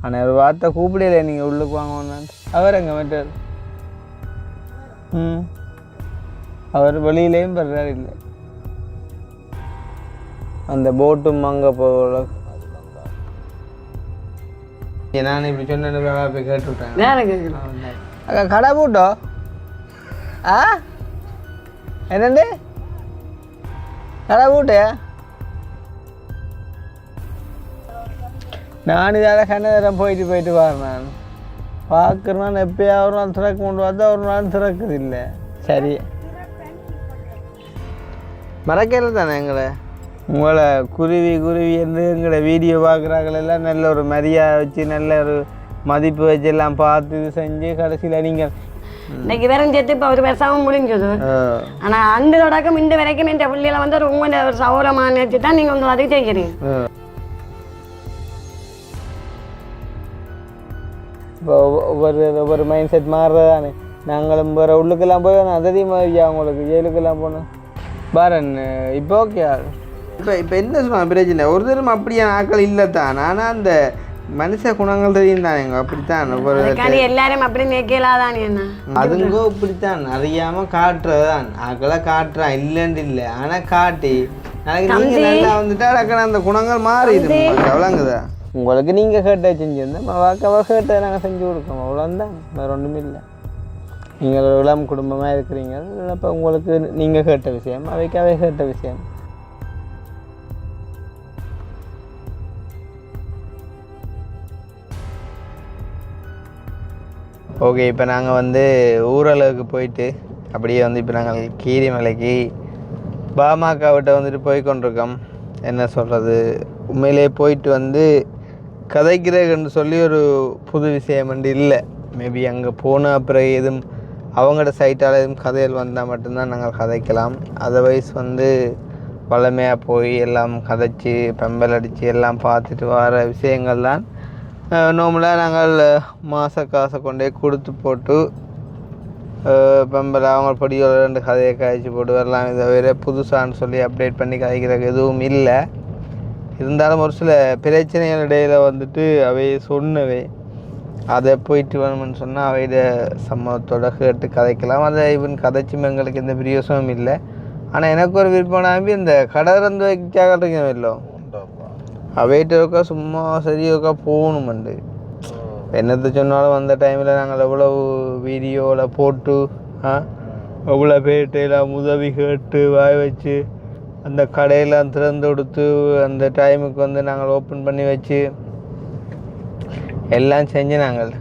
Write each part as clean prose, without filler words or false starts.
ஆனால் ஒரு வார்த்தை கூப்பிடல நீங்கள் உள்ளுக்கு வாங்கன்னு. அவர் எங்கே மற்றார்? அவர் வெளியிலேயும் வர்றார். இல்லை அந்த போட்டும் அங்கே போகல. நான் இப்படி சொன்ன போய் கேட்டுவிட்டேன். அக்கா கடை போட்டோ என்னண்டு கடை போட்டியா? நான் இதால் கண்ணதரம் போயிட்டு வரேன். நான் பார்க்குறேன் எப்போயா ஒரு நாள் திறக்க கொண்டு வந்தால் ஒரு நாள் திறக்குது இல்லை. சரி மறக்கல தானே எங்களை உங்களை குருவி என்று எங்களை வீடியோ பார்க்குறாங்களெல்லாம் நல்ல ஒரு மரியாதை வச்சு நல்ல ஒரு மதிப்பு வச்சு எல்லாம் பார்த்து இது செஞ்சு கடைசியில் நீங்கள் இன்னைக்கு வெறும் சேர்த்து இப்போ ஒரு வருஷமும் முடிஞ்சது. ஆனால் அந்த தொடக்கம் இந்த வரைக்கும் என் பிள்ளைகளை வந்து ரொம்ப ஒரு சௌரமான வச்சு தான் நீங்கள் வந்து அதை செய்கிறீங்க. இப்போ ஒவ்வொரு மைண்ட் செட் மாறுறதானே. நாங்களும் வேறு உள்ளுக்கெல்லாம் போய் அதையும் மாதிரியா உங்களுக்கு ஜெயிலுக்கெல்லாம் போனோம் பாரன். இப்போ ஓகே இப்போ என்ன சொல்லுவாங்க பிரச்சனை ஒரு தரம் அப்படியான ஆக்கள் இல்லை தான். ஆனால் அந்த மனுஷ குணங்கள் தெரியும் தானேங்க. அப்படித்தான் எல்லாரும் அப்படி நிற்கலாதானே. அதுங்கோ இப்படித்தான் அறியாம காட்டுறதுதான் ஆக்களை காட்டுறான் இல்லைன்னு இல்லை. ஆனால் காட்டி நாளைக்கு நீங்கள் நல்லா வந்துட்டா டக்குன்னு அந்த குணங்கள் மாறிடுது. அவ்வளோங்குதா உங்களுக்கு நீங்கள் கேட்ட செஞ்சுருந்தேன் வாக்கவா கேட்டதை நாங்கள் செஞ்சு கொடுக்கோம். அவ்வளோந்தான் வேறு ஒன்றுமே இல்லை. நீங்கள் ஒரு இளம் குடும்பமாக இருக்கிறீங்க. அப்போ உங்களுக்கு நீங்கள் கேட்ட விஷயம் அவைக்காவே கேட்ட விஷயம். ஓகே இப்போ நாங்கள் வந்து ஊரளவுக்கு போயிட்டு அப்படியே வந்து இப்போ நாங்கள் கீரிமலைக்கு பாமகவிட்ட வந்துட்டு போய் கொண்டிருக்கோம். என்ன சொல்கிறது உண்மையிலே போயிட்டு வந்து கதைக்கிறதுன்னு சொல்லி ஒரு புது விஷயம் வந்து இல்லை. மேபி அங்கே போன பிறகு எதுவும் அவங்களோட சைட்டால் எதுவும் கதைகள் வந்தால் மட்டும்தான் நாங்கள் கதைக்கலாம். அதர்வைஸ் வந்து வளமையாக போய் எல்லாம் கதைச்சி பெம்பல் அடித்து எல்லாம் பார்த்துட்டு வர விஷயங்கள் தான். நார்மலாக நாங்கள் மாத காசை கொண்டே கொடுத்து போட்டு பெம்பல் அவங்க படியோட 2 கதையை கழிச்சு போட்டு வரலாம். இதை வேறு புதுசான்னு சொல்லி அப்டேட் பண்ணி கதைக்கிறதுக்கு எதுவும் இல்லை. இருந்தாலும் ஒரு சில பிரச்சனைகள் இடையில் வந்துட்டு அவை சொன்னவை அதை போயிட்டு வேணும்னு சொன்னால் அவையிட சம்மதத்தோட கேட்டு கதைக்கலாம். அதை ஈவன் கதைச்சும் எங்களுக்கு எந்த பிரியோசனமும் இல்லை. ஆனால் எனக்கு ஒரு விருப்பம்னாம்பி இந்த கடறந்து வைக்காக இல்லை அவைகிட்ட இருக்கா சும்மா சரியோக்கா போகணுமெண்டு என்னத்தை சொன்னாலும் அந்த டைமில் நாங்கள் எவ்வளவு வீடியோவில் போட்டு எவ்வளோ பேர்ட்டு எல்லாம் உதவி கேட்டு வாய் வச்சு அந்த கடையெல்லாம் திறந்து கொடுத்து அந்த டைமுக்கு வந்து நாங்கள் ஓப்பன் பண்ணி வச்சு எல்லாம் செஞ்சு நாங்கள்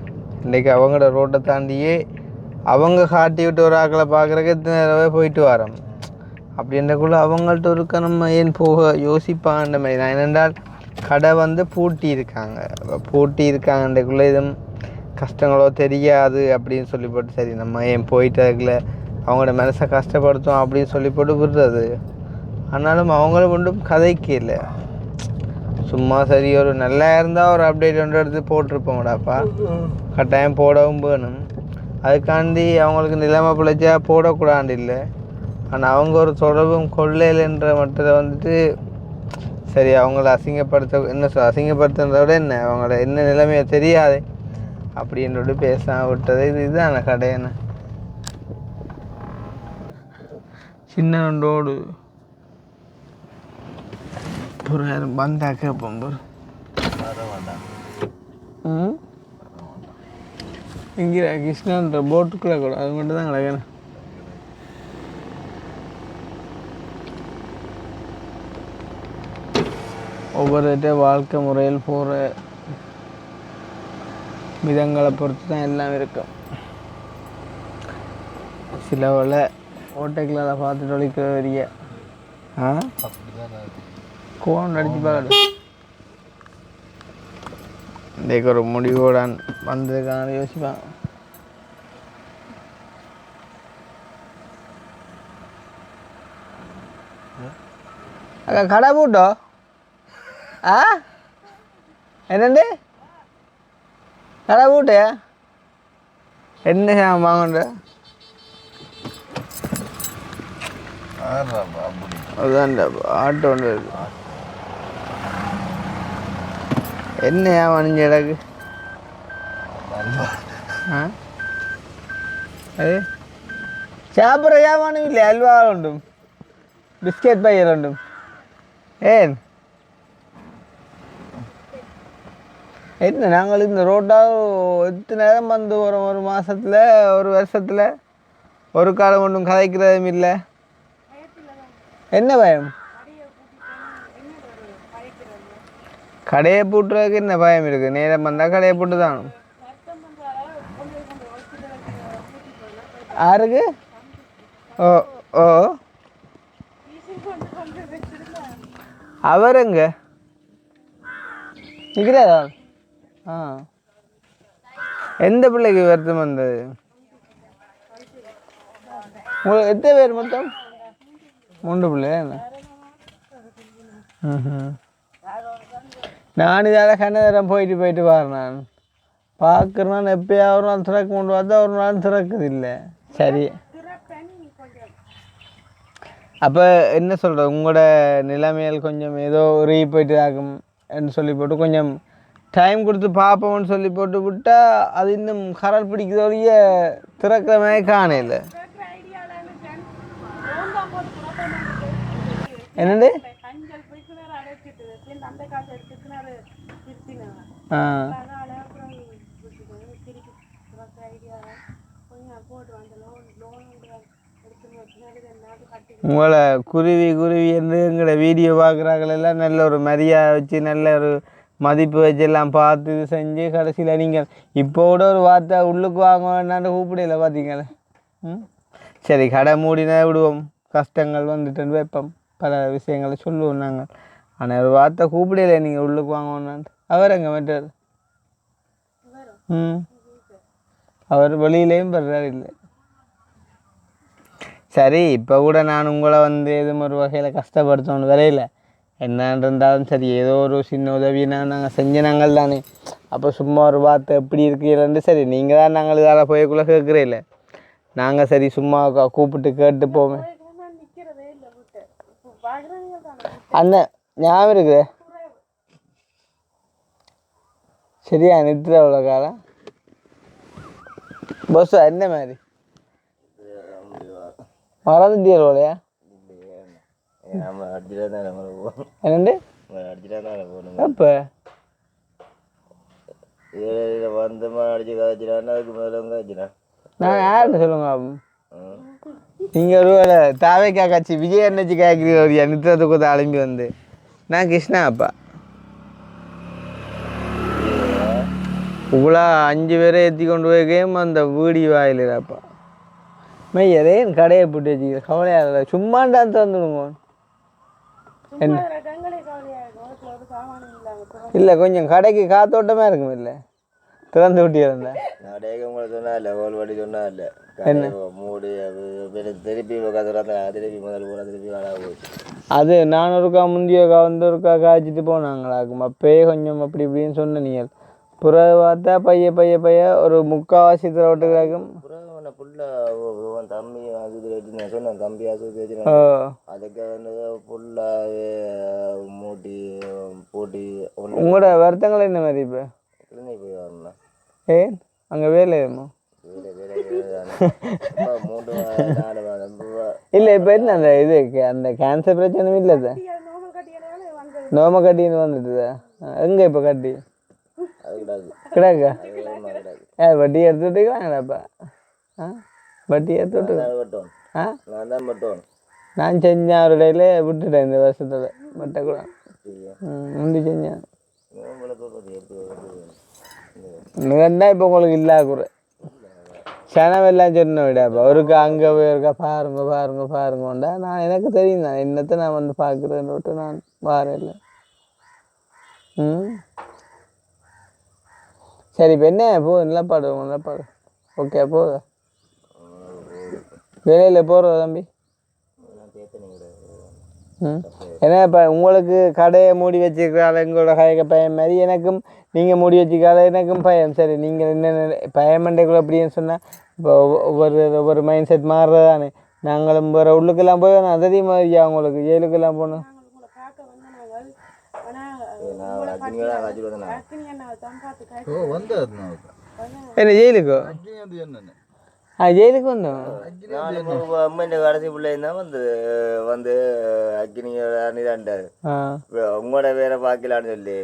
இன்றைக்கி அவங்களோட ரோட்டை தாண்டியே அவங்க காட்டி விட்டு ஒரு ஆக்களை பார்க்குறக்கு எத்தனை போயிட்டு வரோம். அப்படின்றக்குள்ள அவங்கள்ட்ட இருக்க நம்ம ஏன் போக யோசிப்பான்ற மாதிரி. நான் என்னென்றால் கடை வந்து பூட்டி இருக்காங்கன்றக்குள்ளே எதுவும் கஷ்டங்களோ தெரியாது அப்படின்னு சொல்லி போட்டு சரி நம்ம ஏன் போயிட்டு அதுக்குள்ள அவங்களோட மனசை கஷ்டப்படுத்தும் அப்படின்னு சொல்லி போட்டு விடுறது. ஆனாலும் அவங்களும் ஒன்றும் கதைக்கு இல்லை. சும்மா சரி ஒரு நல்லா இருந்தால் ஒரு அப்டேட் ஒன்று எடுத்து போட்டிருப்போங்கடாப்பா. கட்டாயம் போடவும் வேணும். அதுக்காண்டி அவங்களுக்கு நிலைமை பிழைச்சா போடக்கூடாது இல்லை. ஆனால் அவங்க ஒரு தொடர்பும் கொள்ளையில்ன்ற மட்டத்தில் வந்துட்டு சரி அவங்கள அசிங்கப்படுத்த என்ன அசிங்கப்படுத்துறத விட என்ன அவங்களோட என்ன நிலைமையை தெரியாது அப்படின்றோடு பேசாம விட்டது. இதுதான் கடை. என்ன சின்ன நண்டோடு ஒரு வந்தா கேட்போம். இங்கே கிருஷ்ணன்ற போட்டுக்குள்ளே கூட அது மட்டும் தான் கிடக்கணும். ஒவ்வொருத்த வாழ்க்கை முறையில் போகிற விதங்களை பொறுத்து தான் எல்லாம் இருக்கும். சில வேலை ஓட்டைகளை அதை பார்த்துட்டு ஒழிக்கிற வரிய கோன் அடித்து பார்க்கணும். இன்றைக்கு ஒரு முடிவோடான் வந்ததுக்கான யோசிப்பான். அக்கா கடை போட்டோ என்னண்டு கடை போட்டியா என்ன வாங்கன்ற அதுதான் ஆட்டோ ஒன்று இருக்கு. என்னையா வணிஞ்ச இடக்கு ஆ அது சாப்பிட்ற வியாபாரம் இல்லை அல்வா உண்டும் பிஸ்கெட் பையர் உண்டும் ஏன் என்ன நாங்கள் இந்த ரோட்டாக எத்தனை நேரம் வந்து ஒரு மாதத்தில் ஒரு வருஷத்தில் ஒரு காலம் ஒன்றும் கதைக்கிறதும் இல்லை என்ன பயம் கடையை பூட்டுறதுக்கு என்ன பயம் இருக்குது நேரம் வந்தால் கடையை பூட்டு தான் யாருக்கு ஓ ஓ அவர் எங்க நிற்கிறாரா ஆ எந்த பிள்ளைக்கு வருத்தம் வந்தது உங்களுக்கு எத்தனை பேர் மொத்தம் 3 பிள்ளை என்ன நான் இதால் கண்ணதரம் போயிட்டு வரேன் நான் பார்க்குறேன் எப்போயா ஒரு நாள் திறக்க கொண்டு வந்தால் ஒரு நாள் திறக்குது இல்லை சரி அப்போ என்ன சொல்கிறது உங்களோட நிலைமையில் கொஞ்சம் ஏதோ போயிட்டு ஆகும் என்று சொல்லி போட்டு கொஞ்சம் டைம் கொடுத்து பார்ப்போம்னு சொல்லி போட்டு விட்டால் அது இன்னும் கரல் பிடிக்கிறதோடைய திறக்கிற மாதிரி காணையில் என்னண்டு ஆ உங்களை குருவி என்று எங்களோட வீடியோ பார்க்குறாங்களெல்லாம் நல்ல ஒரு மரியாதை வச்சு நல்ல ஒரு மதிப்பு வச்சு எல்லாம் பார்த்து இது செஞ்சு கடைசியில் நீங்கள் இப்போ கூட ஒரு வார்த்தை உள்ளுக்கு வாங்க வேண்டான்னு கூப்பிடல பார்த்தீங்களே சரி கடை மூடினா விடுவோம் கஷ்டங்கள் வந்துட்டு வைப்போம் பல விஷயங்களை சொல்லுவோம் நாங்கள் ஆனால் ஒரு வார்த்தை கூப்பிடல நீங்கள் உள்ளுக்கு வாங்க வேண்டான்ட்டு அவர் எங்கே மெட்டார் அவர் வெளியிலேயும் வர்றாரு இல்லை சரி இப்போ கூட நான் உங்களை வந்து எதுவும் ஒரு வகையில் கஷ்டப்படுத்தணும் வரையில என்னன்னு இருந்தாலும் சரி ஏதோ ஒரு சின்ன உதவினா நாங்கள் செஞ்ச நாங்கள் தானே அப்போ சும்மா ஒரு வார்த்தை எப்படி இருக்கீங்கன்னு சரி நீங்கள் தான் நாங்கள் இதால் போயக்குள்ளே கேட்குறே இல்லை நாங்கள் சரி சும்மா கூப்பிட்டு கேட்டு போவேன் அண்ணன் ஞாபகம் இருக்குது சரியா நிறுத்துற அவ்வளோ காலம் பஸ் என்ன மாதிரி மறந்துட்டியா என்னண்டு அப்போ நான் யாருன்னு சொல்லுங்க நீங்கள் ஒரு வேலை தாவேக்கா காட்சி விஜய் அண்ணாச்சி கேட்குறீங்க நிறுத்தத்துக்கு அலும்பி வந்து நான் கிருஷ்ணா அப்பா இவ்வளோ 5 பேரை ஏற்றி கொண்டு போய் கேம் அந்த வீடி வாயிலாப்பா மையரே என் கடையை போட்டு வச்சுக்க கவலையாக சும்மாண்டான் தந்துடுங்க என்ன இல்லை கொஞ்சம் கடைக்கு காத்தோட்டமாக இருக்கும் இல்லை திறந்து விட்டு இருந்தா அது நான் ஒருக்கா முந்தியோக்கா வந்து ஒருக்கா காய்ச்சிட்டு போனாங்களாக்கும் அப்பயே கொஞ்சம் அப்படி இப்படின்னு சொன்ன நீங்கள் புறவை பார்த்தா பைய ஒரு 3/4 திரவட்டுக்காக்கும் தம்பி சொன்னேன் தம்பி அதுக்கு மூட்டி போட்டி உங்களோட வருத்தங்கள் என்ன மாதிரி இப்போ போய் வரணும் ஏன் அங்கே வேலை ஏமோ இல்லை இப்போ என்ன அந்த இது அந்த கேன்சர் பிரச்சனையும் இல்லை சார் நோம கட்டின்னு வந்துட்டுதா எங்கே இப்போ கட்டி கிடாக்கா வட்டி எடுத்துட்டுக்கலாங்கடாப்பா வட்டி எடுத்துட்டு நான் செஞ்சேன் ஒரு இடையில விட்டுட்டேன் இந்த வருஷத்துல வெட்டக்கூட முந்தி செஞ்சேன் வேணா இப்போ உங்களுக்கு இல்லாத குறை செனவெல்லாம் சொன்ன விடாப்பா ஒருக்கா அங்கே போய் இருக்கா பாருங்கண்டா நான் எனக்கு தெரியும் தான் என்னத்தை நான் வந்து பார்க்குறேன்னு விட்டு நான் வாரேன் இல்லை சரி இப்போ என்ன போதும் நல்லா பாடு ஓகே போதா வேலையில் போகிறதா தம்பி ஏன்னா இப்போ உங்களுக்கு கடையை மூடி வச்சுருக்கால எங்களோட கடைக்கு பயம் மாதிரி எனக்கும் நீங்கள் மூடி வச்சுக்கால எனக்கும் பயம் சரி நீங்கள் என்னென்ன பயமண்டைக்குள்ள அப்படின்னு சொன்னால் இப்போ ஒவ்வொரு மைண்ட் செட் மாறுறதானே நாங்களும் வேறு உள்ளுக்கெல்லாம் போய் நான் அதே மாதிரியா உங்களுக்கு ஜெயிலுக்கெல்லாம் போனோம் என்ன ஜெயிலுக்கோ ஜெயிலுக்கு வந்தோம் அம்மன் கடைசி பிள்ளைன்னா வந்து அக்னிதாண்டாரு உங்களோட பேரை பார்க்கலான்னு சொல்லி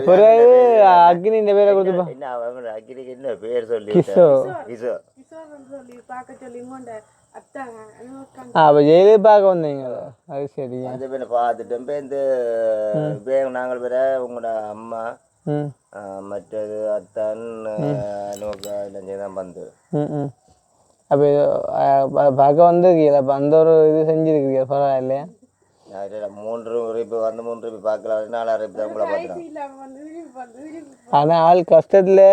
பிறகு அக்னி இந்த பேரை கொடுத்து என்ன அக்னிக்கு என்ன பேர் சொல்லி கிஷோ கிஷோ அப்போ ஜெயிலுக்கு பார்க்க வந்தீங்க அது சரி அந்த பேரை பார்த்துட்டோம் பேருந்து நாங்கள் பேர உங்களோட அம்மா மற்றது அத்தான் தான் வந்து அப்போ பார்க்க வந்திருக்கீங்களா அப்போ அந்த ஒரு இது செஞ்சுருக்கீங்க பரவாயில்லையா 3 இப்போ வந்து 3 இப்போ பார்க்கலாம் 4 இப்போ உங்களை பார்த்துறோம் ஆனால் ஆள் கஷ்டத்தில்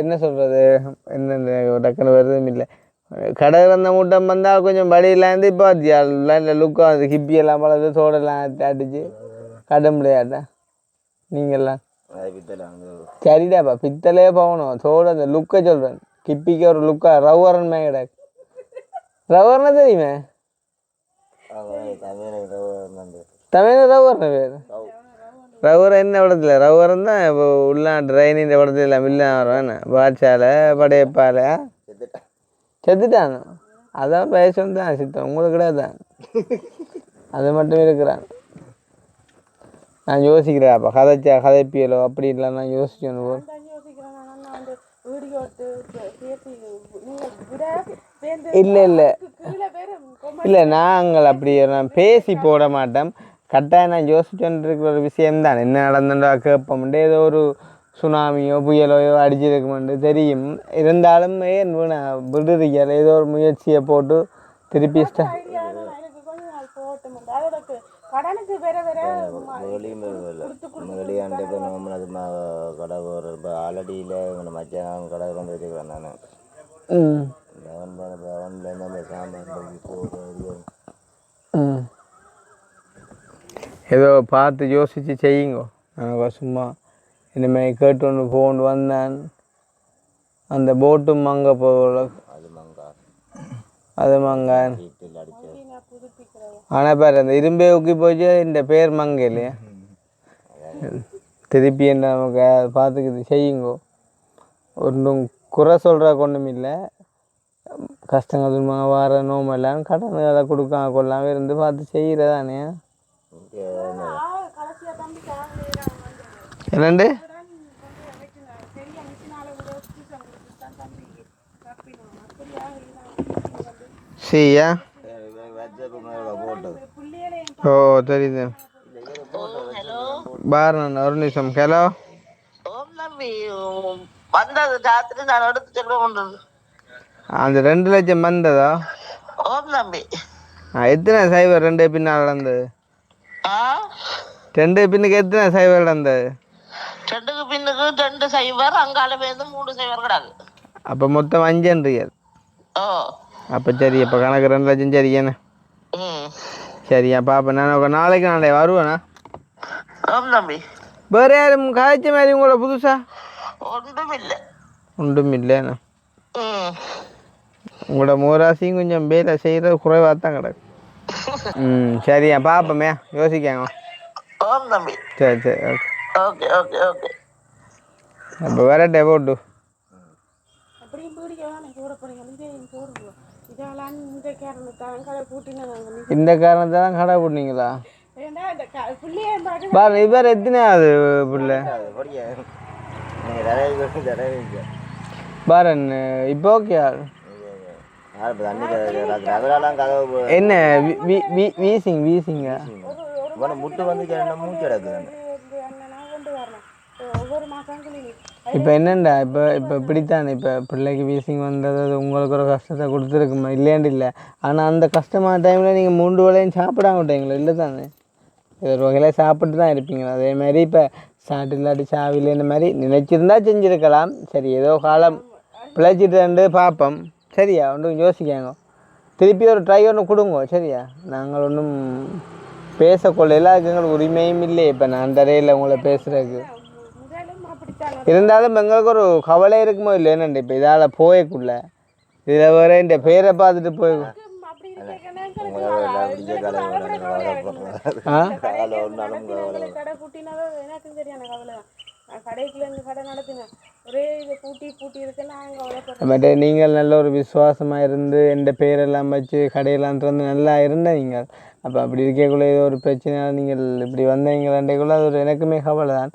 என்ன சொல்கிறது என்ன டக்குன்னு வருதும் இல்லை கடை வந்த மூட்டம் வந்தால் கொஞ்சம் வழியிலேருந்து இப்போ இல்லை லுக்கம் அது ஹிப்பி எல்லாம் பழது சோடெல்லாம் அடிச்சு கடை முடியாட்டா நீங்கள்லாம் சரிடாப்பா பித்தலே போகணும் சோட அந்த லுக்கை சொல்கிறேன் கிப்பிக்கு ஒரு லுக்கா ரவுவரன் மேங்கடா ரவுவர்னா தெரியுமே தமிழ் ரவுவர்னா பேர் ரவுவர் என்ன விடத்துல ரவுவரன் தான் இப்போ உள்ள ட்ரைனிங் விடத்துல இல்லை மில்ல வரும் என்ன பாட்சாலை படையப்பாலை செத்துட்டான் அதான் பேசணும் தான் சித்தம் உங்களுக்கு கிடையாது அது மட்டும் இருக்கிறான் நான் யோசிக்கிறேன் அப்போ கதைப்பியலோ அப்படி இல்லை நான் யோசிக்கணும் போல் இல்லை இல்லை இல்லை நாங்கள் அப்படி நான் பேசி போட மாட்டோம் கட்டாயம் நான் யோசிச்சுட்டு இருக்கிற ஒரு விஷயம்தான் என்ன நடந்துட்டா கேட்போம்ட்டு ஏதோ ஒரு சுனாமியோ புயலோ அடிச்சிருக்குமெண்டு தெரியும் இருந்தாலும் ஏன் விடுறீங்க ஏதோ ஒரு முயற்சியை போட்டு திருப்பி கடனுக்கு வேற வேற வெளியாண்டு கடை இப்போ ஆல்ரெடியில் இவங்க மச்சான் கடை கொண்டு வச்சுக்கிறேன் நான் ஏதோ பார்த்து யோசித்து செய்யுங்கோ நான் சும்மா இனிமேல் கேட்டு ஒன்று போண்டு வந்தேன் அந்த போட்டும் மங்க போகல அது மங்க ஆனால் பாரு அந்த இரும்பே ஊக்கி போச்சு இந்த பேர் மங்க இல்லையா திருப்பி என்ன நமக்கு பார்த்துக்கிது செய்யுங்கோ ஒன்றும் குறை சொல்கிற ஒன்றும் இல்லை கஷ்டங்கள் வார நோம்பு எல்லாம் கடன் அதை கொடுக்காம கொள்ளாம இருந்து பார்த்து செய்கிறதானே என்னண்டு சரியா ஓ தெரியுது பாருங்க ஒரு நிமிஷம் ஹலோ வந்தது ராத்திரி நான் எடுத்து செல்வ கொண்டு அந்த 2 லட்சம் வந்ததா ஓம் நம்பி எத்தனை சைவர் 2 பின்னால் நடந்தது 2 பின்னுக்கு எத்தனை சைவர் நடந்தது 2க்கு பின்னுக்கு 2 சைவர் அங்கால பேருந்து 3 சைவர் கிடாது அப்போ மொத்தம் 5 ஓ அப்போ சரி அப்போ கணக்கு 2 லட்சம் சரியாண்ணே சரியா பாப்பா நான் நாளைக்கு நாளை வருவேண்ணா ஓம் நம்பி வேறு யாரும் காய்ச்ச மாதிரி உங்களோட புதுசா ஒன்றும் இல்லைண்ணா உங்களோட மூராசியும் கொஞ்சம் வேலை செய்கிறது குறைவாக தான் கிடக்கு சரியா பாப்பமே யோசிக்காங்க சரி சரி ஓகே ஓகே ஓகே அப்போ வரட்டே போட்டு இந்த காரணத்தான் கடை போட்டீங்களா பாரு இவர் எத்தனையாவது பிள்ளை பாரன் இப்போ ஓகே என்ன வீசிங்க முட்டு வந்து மூச்சு கிடக்குது இப்போ என்னண்டா இப்போ இப்படித்தானே இப்போ பிள்ளைக்கு வீசிங் வந்தது அது உங்களுக்கு ஒரு கஷ்டத்தை கொடுத்துருக்குமா இல்லையாண்டு இல்லை ஆனால் அந்த கஷ்டமான டைமில் நீங்கள் 3 வேளையும் சாப்பிடாம விட்டீங்களா இல்லை தானே இது ஒரு வகையில் சாப்பிட்டு தான் இருப்பீங்களா அதே மாதிரி இப்போ சாட்டு இல்லாட்டி சாவியில் இந்த மாதிரி நினைச்சிருந்தா செஞ்சுருக்கலாம் சரி ஏதோ காலம் பிழைச்சிட்டு பார்ப்போம் சரியா ஒன்றும் யோசிக்காங்க திருப்பி ஒரு ட்ரை ஒன்று கொடுங்க சரியா நாங்கள் ஒன்றும் பேசக்கொள்ளையில் அதுக்கு எங்களுக்கு உரிமையும் இல்லை இப்போ நான் தரையில் உங்களை பேசுகிறதுக்கு இருந்தாலும் எங்களுக்கு ஒரு கவலை இருக்குமோ இல்லை என்னண்டு இப்போ இதால் போயக்குள்ள இதில் வர இந்த பேரை பார்த்துட்டு போய் கடைக்குள்ள இருந்து கடை நடத்தினேன் ஒரே இதை பூட்டி இருக்குன்னா அங்கே உழைப்ப பட் நீங்கள் நல்ல ஒரு விசுவாசமாக இருந்து எந்த பேரெல்லாம் வச்சு கடையெல்லாம் திறந்து நல்லா இருந்த நீங்கள் அப்போ அப்படி இருக்கக்குள்ளே ஏதோ ஒரு பிரச்சனையால் நீங்கள் இப்படி வந்தீங்களாண்டேக்குள்ளே அது ஒரு எனக்குமே கவலை தான்.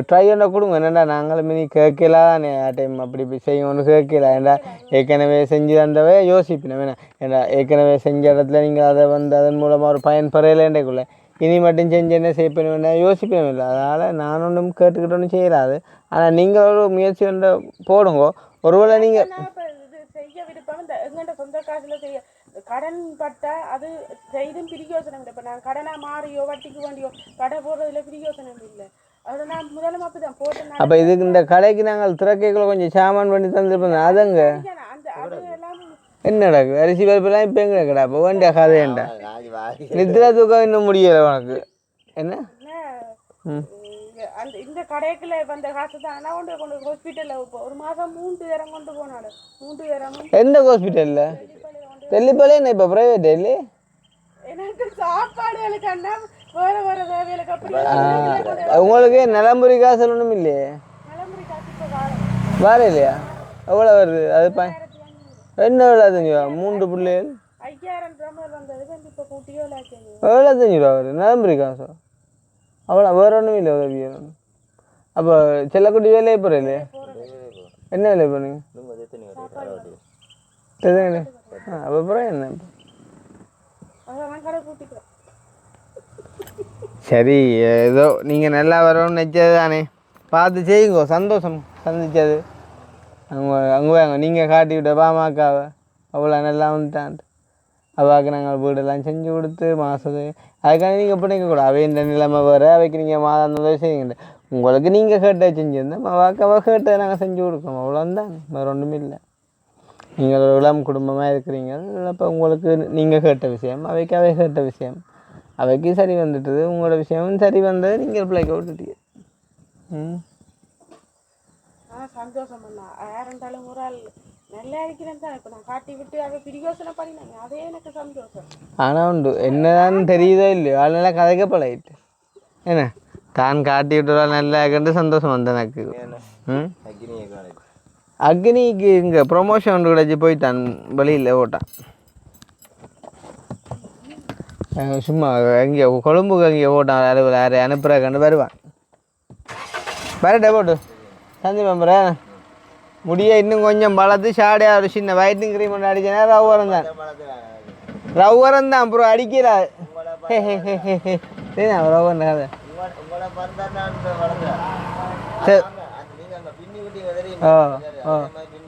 ட்ரை பண்ண கொடுங்க என்னடா நாங்களும் மினி கேட்கலாதானே டைம் அப்படி இப்படி செய்யணும்னு கேட்கல ஏன்டா ஏற்கனவே செஞ்சு தந்தவே யோசிப்பினேன் வேணா ஏன்டா ஏற்கனவே செஞ்ச இடத்துல நீங்கள் அதை வந்து அதன் மூலமாக ஒரு பயன் பெறையிலேண்டேக்குள்ளே இனி மட்டும் செஞ்சு என்ன செய்ய வேண்டாம் யோசிப்பேன் இல்லை. அதனால் நான் ஒன்றும் கேட்டுக்கிட்டோன்னு செய்யலாது. ஆனால் நீங்கள் ஒரு முயற்சி கொண்டு போடுங்க. ஒருவேளை நீங்கள் இது செய்ய விருப்பம் இந்த எங்கள்கிட்ட சொந்த காசுல செய்ய கடன் பட்டா அது செய்தும் பிரியோசனம் இல்லை. இப்போ நான் கடனாக மாறியோ வட்டிக்கு வேண்டியோ கடை போடுறதுல பிரியோசனம் இல்லை. அதை நான் முதலும் அப்படிதான் போட்டு அப்போ இதுக்கு இந்த கடைக்கு நாங்கள் திறக்கைக்குள்ள கொஞ்சம் சாமான் பண்ணி தந்துருப்போம் அதுங்க அந்த அது எல்லாம் என்னடா அரிசி பருப்பெல்லாம் இப்போ எங்கே கடா இப்போ வேண்டிய கதையண்டா நித்திரா தூக்கம் இன்னும் முடியலை உனக்கு என்ன அந்த இந்த கடைக்குள்ள வந்த காசு தான் நான் கொண்டு ஹாஸ்பிட்டலில் இப்போ ஒரு மாதம் 3 தரம் கொண்டு போனாலும் 3 தரமும் எந்த ஹாஸ்பிட்டலில் தெல்லிப்பாளையம் என்ன இப்போ ப்ரைவேட் இல்லையே எனக்கு சாப்பாடுகளுக்கு அண்ணா வேற தேவைகளுக்கு அப்படி உங்களுக்கு நிலம்புரி காசு ஒன்றும் இல்லையே நிலமுறை காசு இப்போ காலம் வேற இல்லையா எவ்வளோ வருது அது என்ன எவ்வளோ 3 பிள்ளைகள் 5000 ரூபாய் வந்தது வந்து இப்போ கூட்டியோ லாச்சேங்க எவ்வளோ ரூபா வருது நிலம்புரி காசோ அவ்வளோ வேற ஒன்றும் இல்லை உதவி அப்போ செல்லக்குட்டி வேலையை போகிற இல்லையா என்ன வேலையை போனீங்க அப்போ அப்புறம் என்ன அதான் கடை கூட்டிக்கிறேன் சரி ஏதோ நீங்கள் நல்லா வரணும்னு நினச்சது தானே பார்த்து செய்யுங்கோ சந்தோஷம் சந்திச்சது அங்கே வாங்க நீங்கள் காட்டி விட்ட பாமாக்காவை அவ்வளோ நல்லா வந்துட்டான் அவாக்கு நாங்கள் வீடெல்லாம் செஞ்சு கொடுத்து மாதம் அதுக்காக நீங்கள் பிடிக்கக்கூடாது அவை இந்த நிலைமை வேறு அவைக்கு நீங்கள் மாதம் உதவி செய்யுங்க உங்களுக்கு நீங்கள் கேட்ட செஞ்சுருந்தேன் அவாக்கு அவள் கேட்டதை நாங்கள் செஞ்சு கொடுக்கோம் அவ்வளோந்தான் வேறு ஒன்றும் இல்லை. நீங்கள் ஒரு இளம் குடும்பமாக இருக்கிறீங்க அப்போ உங்களுக்கு நீங்கள் கேட்ட விஷயம் அவைக்கு அவை கேட்ட விஷயம் அவைக்கு சரி வந்துட்டுது உங்களோட விஷயமும் சரி வந்தது நீங்கள் பிள்ளைக்க விட்டுட்டீங்க. சந்தோஷம் பண்ணா யாருந்தாலும் ஒரு ஆள் நல்லா இருக்கிறேன் தான் இப்போ நான் காட்டி விட்டு அதை பிரியோசனை பண்ணினாங்க அதே எனக்கு சந்தோஷம். ஆனால் உண்டு என்னதான் தெரியுதோ இல்லையோ அதனால கதைக்க பழகிட்டு என்ன தான் காட்டி விட்டு நல்லா கண்டு சந்தோஷம் வந்த எனக்கு. அக்னிக்கு இங்கே ப்ரொமோஷன் ஒன்று கிடச்சி போயிட்டான் வெளியில் ஓட்டான் சும்மா அங்கே கொழும்புக்கு அங்கே ஓட்டான் அலுவலர் யாரை அனுப்புகிற கண்டு வருவான் வரட்டே போட்டு சந்தி மெம்பரேன் முடிய இன்னும் கொஞ்சம் பழத்து ஷாடியாக ஒரு சின்ன வயிற்று கிரீம் ஒன்று அடிச்சேன்னா ரவ்வரம் தான் அப்புறம் அடிக்கிறாரு சரி ரவ்வரம் கதை சரி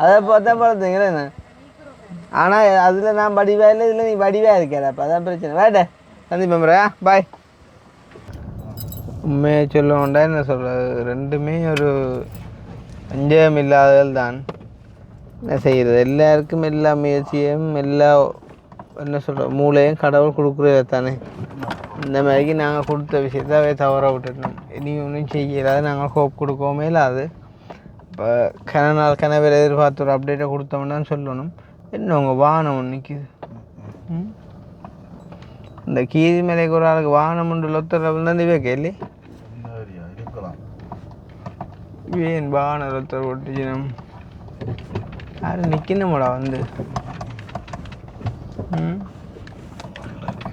அதை பார்த்தா பழத்துங்கிறேண்ணே ஆனால் அதில் நான் படிவா இல்லை இதில் நீ படிவா இருக்கிற அப்போ அதான் பிரச்சனை வேட்டே சந்தி மெம்பரா பாய். உண்மையை சொல்லுவோண்டா என்ன சொல்கிறது ரெண்டுமே ஒரு அஞ்சம் இல்லாதவர்கள் தான் என்ன செய்கிறது எல்லாருக்கும் எல்லா முயற்சியும் எல்லா என்ன சொல்கிற மூளையும் கடவுள் கொடுக்குறது தானே. இந்த மாதிரிக்கு நாங்கள் கொடுத்த விஷயத்த அவை தவற விட்டுட்டோம் இனி ஒன்றும் செய்யலாது நாங்கள் ஹோப் கொடுக்கவுமே இல்லாது. இப்போ கனவில் எதிர்பார்த்து ஒரு அப்டேட்டை கொடுத்தோம்னான்னு சொல்லணும். என்ன உங்கள் வாகனம் ஒன்று நிற்கிது இந்த கீரி மேலைக்கு ஒரு ஆளுக்கு வாகனம் உண்டு லொத்தர் தான் இவே கேள்வி ஏன் வாகனம் லொத்தர் ஒட்டிச்சினம் யாரும் நிற்கணுமாடா வந்து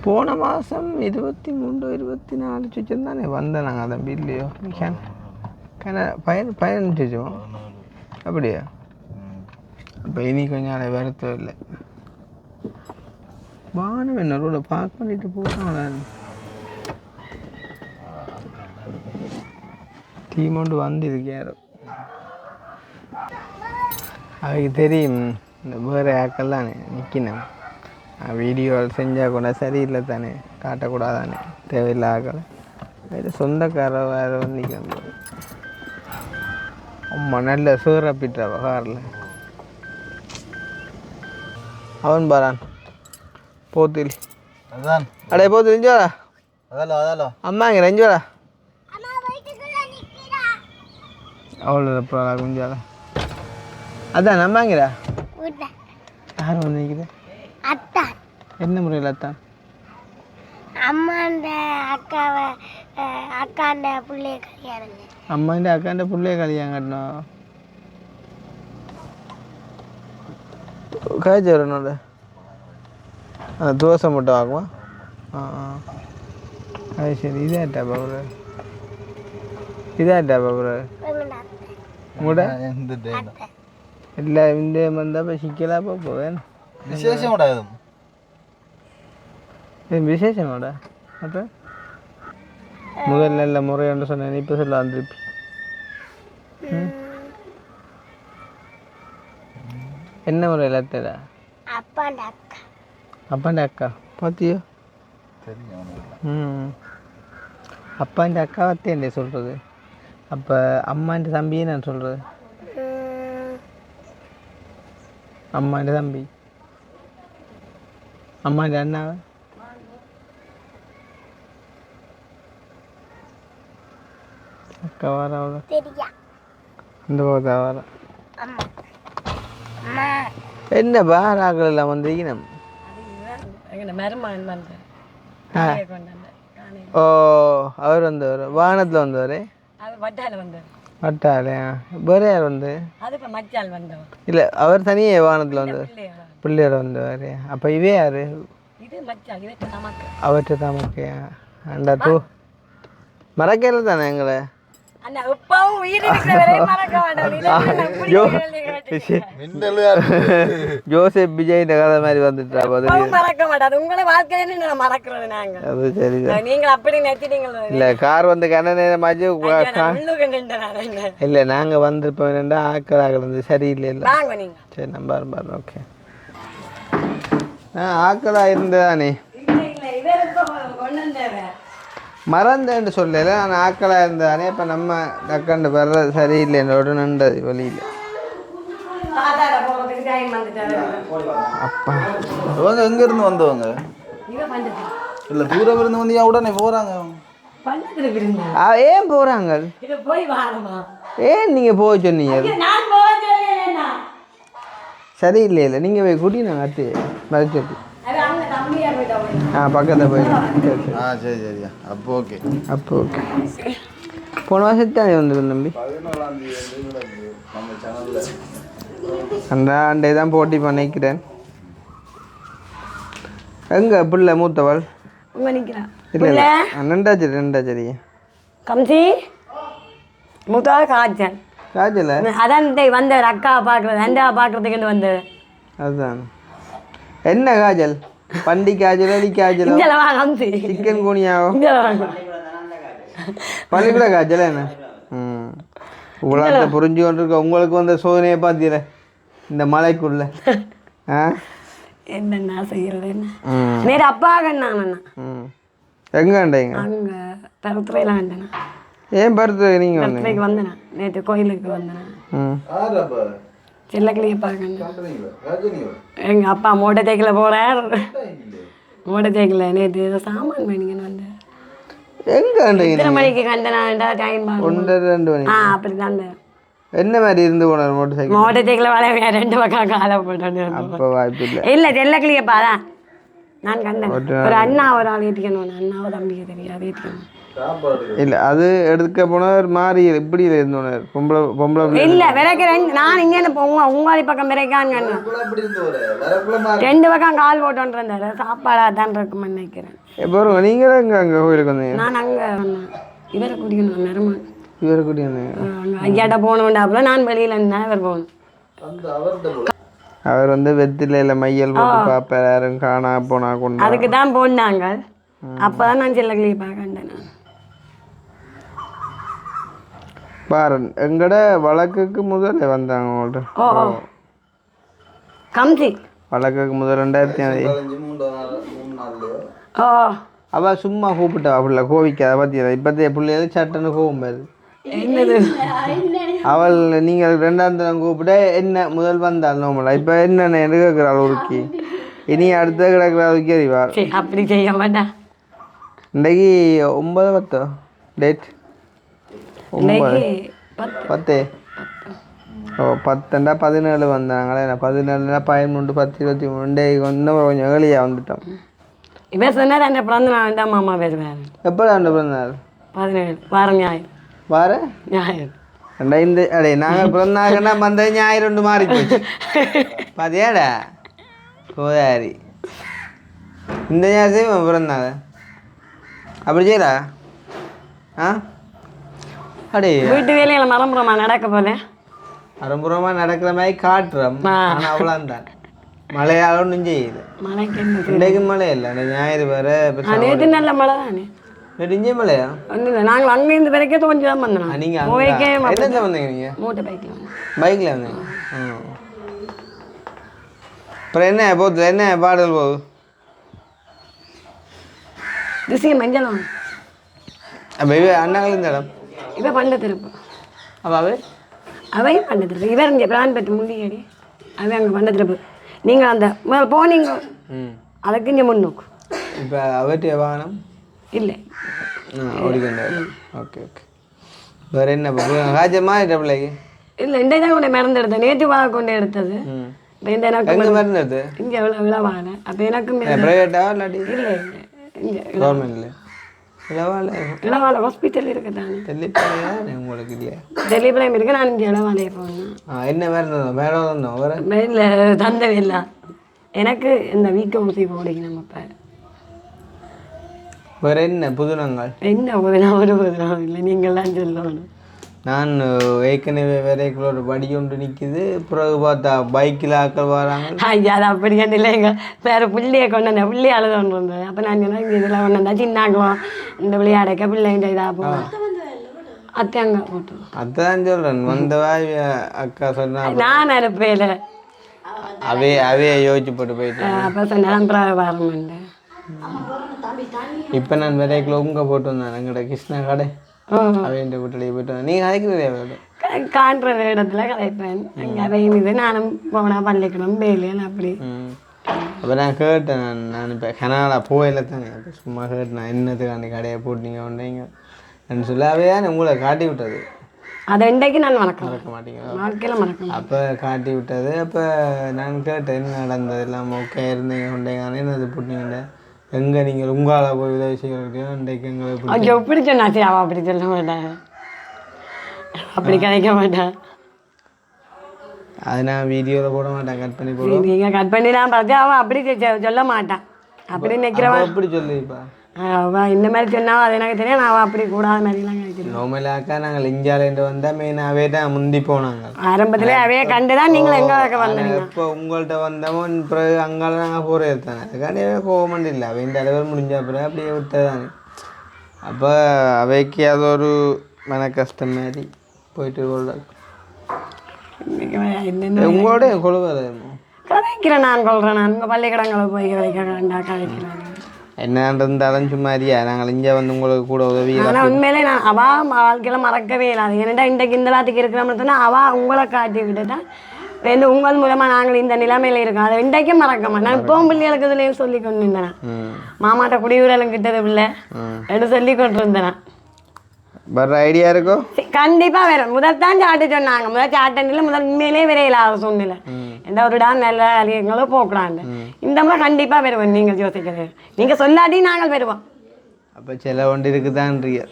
போன மாதம் 23 24 சுச்சம் தானே வந்தேன் நாங்கள் அதை பில்லையோ பயன் சுச்சோம் அப்படியா அப்போ இனி கொஞ்சம் அதை வருத்தம் இல்லை வானம் என்ன ரோட பார்க் பண்ணிட்டு போகிறோம் டீமௌண்டு வந்துருக்கு யாரோ அதுக்கு தெரியும் இந்த வேறு ஆக்கெல்லாம் நிற்கணும் வீடியோ செஞ்சால் கூட சரியில்லை தானே காட்டக்கூடாதானே தேவையில்லை ஆக்கலை வேறு சொந்தக்கார வேறு வந்து நிற்கணும் அம்மா நல்ல சூறப்பிட்டா காரில் அவன் பாரான் போத்தில் அதான் அடே போத்தில் இஞ்சோடா அதല്ലോ அம்மா இங்கே ரெஞ்சோடா அவ்வளோ குஞ்சாலா அதான் அம்மாங்கிறா யார் வந்து நிற்குது அத்தான் என்ன முறையில் அத்தான் அம்மாண்ட அக்காவை அக்காண்ட பிள்ளைய கல்யாணம் அம்மாண்ட அக்காண்ட பிள்ளைய கல்யாணம் கட்டணும் காய்ச்சி வரணும்ல தோசை மட்டும் ஆகுமா அது சரி இதாட்டா பாபுர இதாட்டா பாபுர மூட இல்லை இந்த வந்தால் இப்போ சிக்கலாக போவேன் விசேஷம் விசேஷமாடா அப்போ முதல்ல நல்ல முறைன்னு சொன்னேன் இப்போ சொல்ல திருப்பி என்ன முறையில் அத்தைடா அப்பாண்ட அக்கா பார்த்தியோ அப்பாண்ட அக்கா அத்தையண்டே சொல்கிறது அப்போ அம்மாண்ட தம்பியே நான் சொல்கிறது அம்மாண்ட தம்பி அம்மாண்ட அண்ணாவை அக்கா வர அவ்வளோ இந்த பக்கத்தா வர என்ன பாராக்கள் எல்லாம் வந்திருக்கணும் ஓ அவர் வந்தவர் வாகனத்தில் வந்தவர் வட்டாலே வேறு யார் வந்து இல்லை அவர் தனியே வாகனத்தில் வந்தவர் பிள்ளையோட வந்தவர் அப்போ இவே யார் அவர்கிட்ட தமக்கு அண்டா தூ மறக்கல தானே எங்களை ஜோசப் விஜய் கதை மாதிரி வந்துட்டா இல்ல கார் வந்து கண்ண நேரமாச்சு இல்ல நாங்க வந்திருப்போம் ஆக்கள் வந்து சரியில்லை இல்ல சரி நம்ப ஓகே ஆக்களா இருந்ததானே மறந்தேன்னு சொல்லல நான் ஆக்களாக இருந்தானே இப்போ நம்ம டக்கண்டு வர்றது சரியில்லை என்னோட நின்றது வழியில் அப்பா அவங்க எங்கேருந்து வந்தவங்க இல்லை தூரம் இருந்து வந்து உடனே போகிறாங்க ஏன் போகிறாங்க ஏன் நீங்கள் போக சொன்னீங்க சரியில்லை இல்லை நீங்கள் போய் கூட்டி நாங்கள் அத்து மறைச்சு பக்கத்தில் போயிடும் சரி சரியா அப்போ ஓகே போன வருஷத்தானே வந்துடும் தம்பி அந்த ஆண்டே தான் போட்டி பண்ணிக்கிறேன் எங்க பிள்ளை மூத்தவள் இல்லை ரெண்டாச்சரி கம்சி மூத்தவள் காய்ச்சல் அதான் வந்தவர் அக்காவை பார்க்குறது அண்டாவை பார்க்குறதுக்கு வந்தவர் அதுதான் என்ன காய்ச்சல் பண்டி காய்ச்சல் அடி காய்ச்சல் சிக்கன் கூனியாவோ பள்ளிக்கூட காய்ச்சல் என்ன உலகத்தை புரிஞ்சு கொண்டு இருக்க உங்களுக்கு வந்த சோதனையை பார்த்தீர இந்த மலைக்குள்ள என்னென்ன செய்யறது நேரு அப்பா கண்ணாண்ணா எங்க வேண்டீங்க அங்க பருத்துறையில வேண்டேண்ணா ஏன் பருத்துறை நீங்க பருத்துறைக்கு வந்தேண்ணா நேற்று கோயிலுக்கு வந்தேண்ணா செல்லக்கிளியை பார்க்கணும் எங்கள் அப்பா மூட்டை தேக்கில் போகிறார் மூட்டை தேக்கில் நேற்று ஏதோ சாமான் வேணுங்கன்னு வந்தேன் எத்தனை மணிக்கு கண்டனா டைம் 1-2 மணி அப்படி தான் என்ன மாதிரி இருந்து போனார் மூட்டை தேக்கில் வளைய 2 பக்கம் காலை போட்டு அப்போ வாய்ப்பு இல்லை இல்லை செல்லக்கிளியப்பா தான் நான் கண்டேன் ஒரு அண்ணா ஒரு ஆள் ஏற்றிக்கணும் அண்ணாவை தம்பிக்கு தெரியாது ஏற்றிக்கணும் இல்லை அது எடுக்க போனவர் மாறி இப்படி இருந்தோனர் பொம்பளை இல்லை விரைக்கிறேன் நான் இங்கே போங்க உங்காதி பக்கம் விரைக்கான்னு 2 பக்கம் கால் போட்டோன்னு இருந்தாரு சாப்பாடாக தான் இருக்குன்னு நினைக்கிறேன் எப்போ நீங்களும் எங்கே அங்கே கோயிலுக்கு வந்தீங்க நான் அங்கே வந்தேன் இவரை கூட்டிக்கணும் நெருமான் இவரை கூட்டி வந்தீங்க ஐயாட்ட போகணுண்டாப்புல நான் வெளியில் இருந்தேன் இவர் போகணும் அவர் வந்து வெத்திலையில் மையல் போட்டு பார்ப்பார் யாரும் காணா போனா கொண்டு அதுக்கு தான் போனாங்க அப்போ தான் நான் செல்லக்கிளியை பார்க்கண்டேன் நான் பாரு எங்கட வழக்குக்கு முதல்ல வந்தாங்க உங்கள்கிட்ட கம்சி வழக்குக்கு முதல் 2005 அவள் சும்மா கூப்பிட்டா பிள்ளை கோவிக்காத பற்றியா இப்போத்தைய பிள்ளைகள் சட்டன்னு கோவம் பாரு அவள் நீங்கள் 2ஆம் தரம் கூப்பிட என்ன முதல் வந்தாள் நோமலா இப்போ என்னென்ன கேட்குறாள் உருக்கி இனி அடுத்த கிடக்குற அதுக்கே அறிவா அப்படி செய்ய மாட்டா இன்றைக்கு 9 டேட் 10 ஓ 17 வந்தாங்களே 17 13 10 23 இன்னும் கொஞ்சம் ஏர்லியாக வந்துட்டோம் இவன் சொன்னார் அந்த பிறந்த நாள் தான் மாமா பேசுவார் எப்போ அந்த பிறந்த நாள் 17 வாரம் ஞாயிறு வார ஞாயிறு இந்த அடே நாங்கள் பிறந்தாங்கன்னா வந்த ஞாயிறு ஒன்று மாறி போச்சு பாத்தியாடா கோதாரி இந்த ஞாயிறு செய்வோம் பிறந்தாங்க அப்படி செய்யலா ஆ அடே வீட்டு வேலையில மரம்புறமா நடக்க போல அறம்புறமாக நடக்கிற மாதிரி காட்டுறோம் ஆனால் அவ்வளோந்தான் மழையால் ஒன்றும் செய்யுது மழைக்கு இன்றைக்கு மழை இல்லை அந்த ஞாயிறு வேற நேற்று நல்ல மழை தானே நேற்று இங்கே மழையா ஒன்றும் இல்லை நாங்கள் அங்கேருந்து வரைக்கும் கொஞ்சம் தான் வந்தோம் நீங்கள் போய்க்கே என்ன வந்தீங்க நீங்கள் மூட்டை பைக்கில் வந்தோம் பைக்கில் வந்தீங்க அப்புறம் என்ன போகுது என்ன பாடல் போகுது திசையை மஞ்சள் வாங்க அப்போ இவ அண்ணாங்களும் இந்த இடம் இவ பண்ண திருப்பு அப்போ அவையும் பண்ண திருப்பு இவர் இங்கே பிளான் பெற்று முந்தியடி அவை அங்கே பண்ண திருப்பு நீங்கள் அந்த முதல் போனீங்க அதுக்கு இங்கே முன்னோக்கு இப்போ அவற்றைய வாகனம் இல்லை ஓடிக்கொண்டு ஓகே ஓகே வேறு என்ன காய்ச்சல் மாறிட்ட பிள்ளைக்கு இல்லை இந்த தான் கொண்டு மறந்து எடுத்தேன் நேற்று வாங்க கொண்டு எடுத்தது இப்போ இந்த எனக்கு எங்கே மருந்து எடுத்து இங்கே விழவாங்க அப்போ எனக்கும் ப்ரைவேட்டா இல்லாட்டி இல்லை இல்லை இங்கே கவர்மெண்ட்ல இளவாலை இளவாலை ஹாஸ்பிட்டல் இருக்கு தானே தெல்லிப்பாளையா உங்களுக்கு இல்லையா தெளிப்பிலையும் இருக்கு நான் இங்கே இளவாலையை போனேன் என்ன மருந்து வேற வந்தோம் வேற இல்லை தந்தவே இல்லை எனக்கு இந்த வீக்க ஊசி போடிக்கணும் இப்போ வேற என்ன புதுனங்கள் என்ன ஒரு புதினம் இல்லை நீங்கள்லாம் சொல்லணும் நான் ஏற்கனவே வேறைக்குள்ள ஒரு படி ஒன்று நிற்கிது பிறகு பார்த்தா பைக்கில் ஆக்கள் வராங்க ஐயா அது அப்படி இல்லைங்க வேறு பிள்ளையை கொண்டு வந்தேன் பிள்ளை அழுத கொண்டு வந்தேன் அப்போ நான் சொன்னேன் இங்கே இதில் கொண்டு வந்தா சின்னாக்குவோம் இந்த விளையாடைக்க பிள்ளைங்க இதாக போவோம் அத்தையாங்க போட்டோம் அதான் சொல்கிறேன் வந்தவா அக்கா சொன்னா நான் அனுப்பையில் அவையே யோசிச்சு போட்டு போயிட்டு அப்போ சொன்னேன் வரமாட்டேன் இப்போ நான் வேறைக்குள்ள உங்க போட்டு வந்தேன் எங்கள்கிட்ட கிருஷ்ணா கடை அவையிட்ட வீட்டிலேயே போயிட்டு வந்தேன் நீங்கள் அழைக்கிறதே காண்ற இடத்துல கலைப்பேன் அதையும் இது நானும் போனால் பள்ளிக்கணும் வேலையில் அப்படி அப்போ நான் கேட்டேன் நான் இப்போ கனடா போயில தானே அப்போ சும்மா கேட்டேன் என்னத்துக்காண்டி கடையை போட்டீங்க உண்டீங்க அப்படின்னு சொல்லாவே உங்களை காட்டி விட்டது அதை இன்றைக்கு நான் மறக்க மாட்டீங்க வாழ்க்கையில் மறக்கணும் அப்போ காட்டி விட்டது அப்போ நான் கேட்டேன் என்ன நடந்தது எல்லாம் ஓகே இருந்தீங்க உண்டைங்க என்னது போட்டீங்க எங்கே நீங்கள் உங்களால் போய் உதவி செய்யறதுக்கு இன்றைக்கு எங்களை ஐயோ எப்படி சொன்னா சரி அவள் அப்படி சொல்ல மாட்டேன் அப்படி கிடைக்க மாட்டேன் அது நான் வீடியோவில் போட மாட்டேன் கட் பண்ணி போடுவோம் நீங்கள் கட் பண்ணி நான் பார்த்து அவள் அப்படி சொல்ல மாட்டான் அப்படி நிற்கிறவன் எப்படி சொல்லிப்பா அவள் இந்த மாதிரி சொன்னாவோ அது எனக்கு தெரியும் நான் அவள் அப்படி கூடாத மாதிரிலாம் கிடைக்கிறேன் நோமலாக்கா நாங்கள் இஞ்சாலேருந்து வந்தால் மெயினாகவே தான் முந்தி போனாங்க ஆரம்பத்திலே அவையே கண்டுதான் நீங்கள் எங்கே வந்தீங்க இப்போ உங்கள்கிட்ட வந்தவன் பிறகு அங்கால நாங்கள் போகிறது தானே அதுக்காண்டியே கோவமண்டு இல்லை அவன் தலைவர் முடிஞ்ச பிறகு அப்படியே விட்டது தானே அப்போ அவைக்கு அது ஒரு மன கஷ்டம் மாதிரி போயிட்டு கொள்ள உங்களோட கொழுவது கதைக்கிறேன் நான் கொள்கிறேன் நான் உங்கள் பள்ளிக்கடங்களை போய் கதைக்கிறேன் என்ன இருந்தாலும் சும்மாரியா நாங்கள் இங்கே வந்து உங்களுக்கு கூட உதவி ஆனால் உண்மையிலே நான் அவள் வாழ்க்கையில் மறக்கவே இல்லை அது ஏன்னா இன்றைக்கு இந்த நாட்டுக்கு இருக்கிறோம்னு சொன்னால் அவள் உங்களை காட்டி விட்டுட்டா இப்போ இந்த உங்கள் மூலமாக நாங்கள் இந்த நிலைமையில் இருக்கோம் அதை இன்றைக்கும் மறக்க மாட்டேன் நான் இப்போ பிள்ளைகளுக்கு இதுலேயும் சொல்லி கொண்டு இருந்தேன் மாமாட்ட குடியுறலும் கிட்டது பிள்ளை என்று சொல்லி கொண்டு இருந்தேன் வர்ற ஐடியா இருக்கோ கண்டிப்பாக வேறு முதல் தான் சாட்டு சொன்னாங்க முதல் சாட்டனில் முதல் உண்மையிலே விரையில சூழ்நிலை எந்த ஒரு இடம் நல்ல அழியங்களும் போக்கூடாது இந்த மாதிரி கண்டிப்பாக வருவோம் நீங்கள் யோசிக்கிறது நீங்கள் சொல்லாட்டி நாங்கள் வருவோம் அப்போ சில ஒன்று இருக்குதான்றீங்க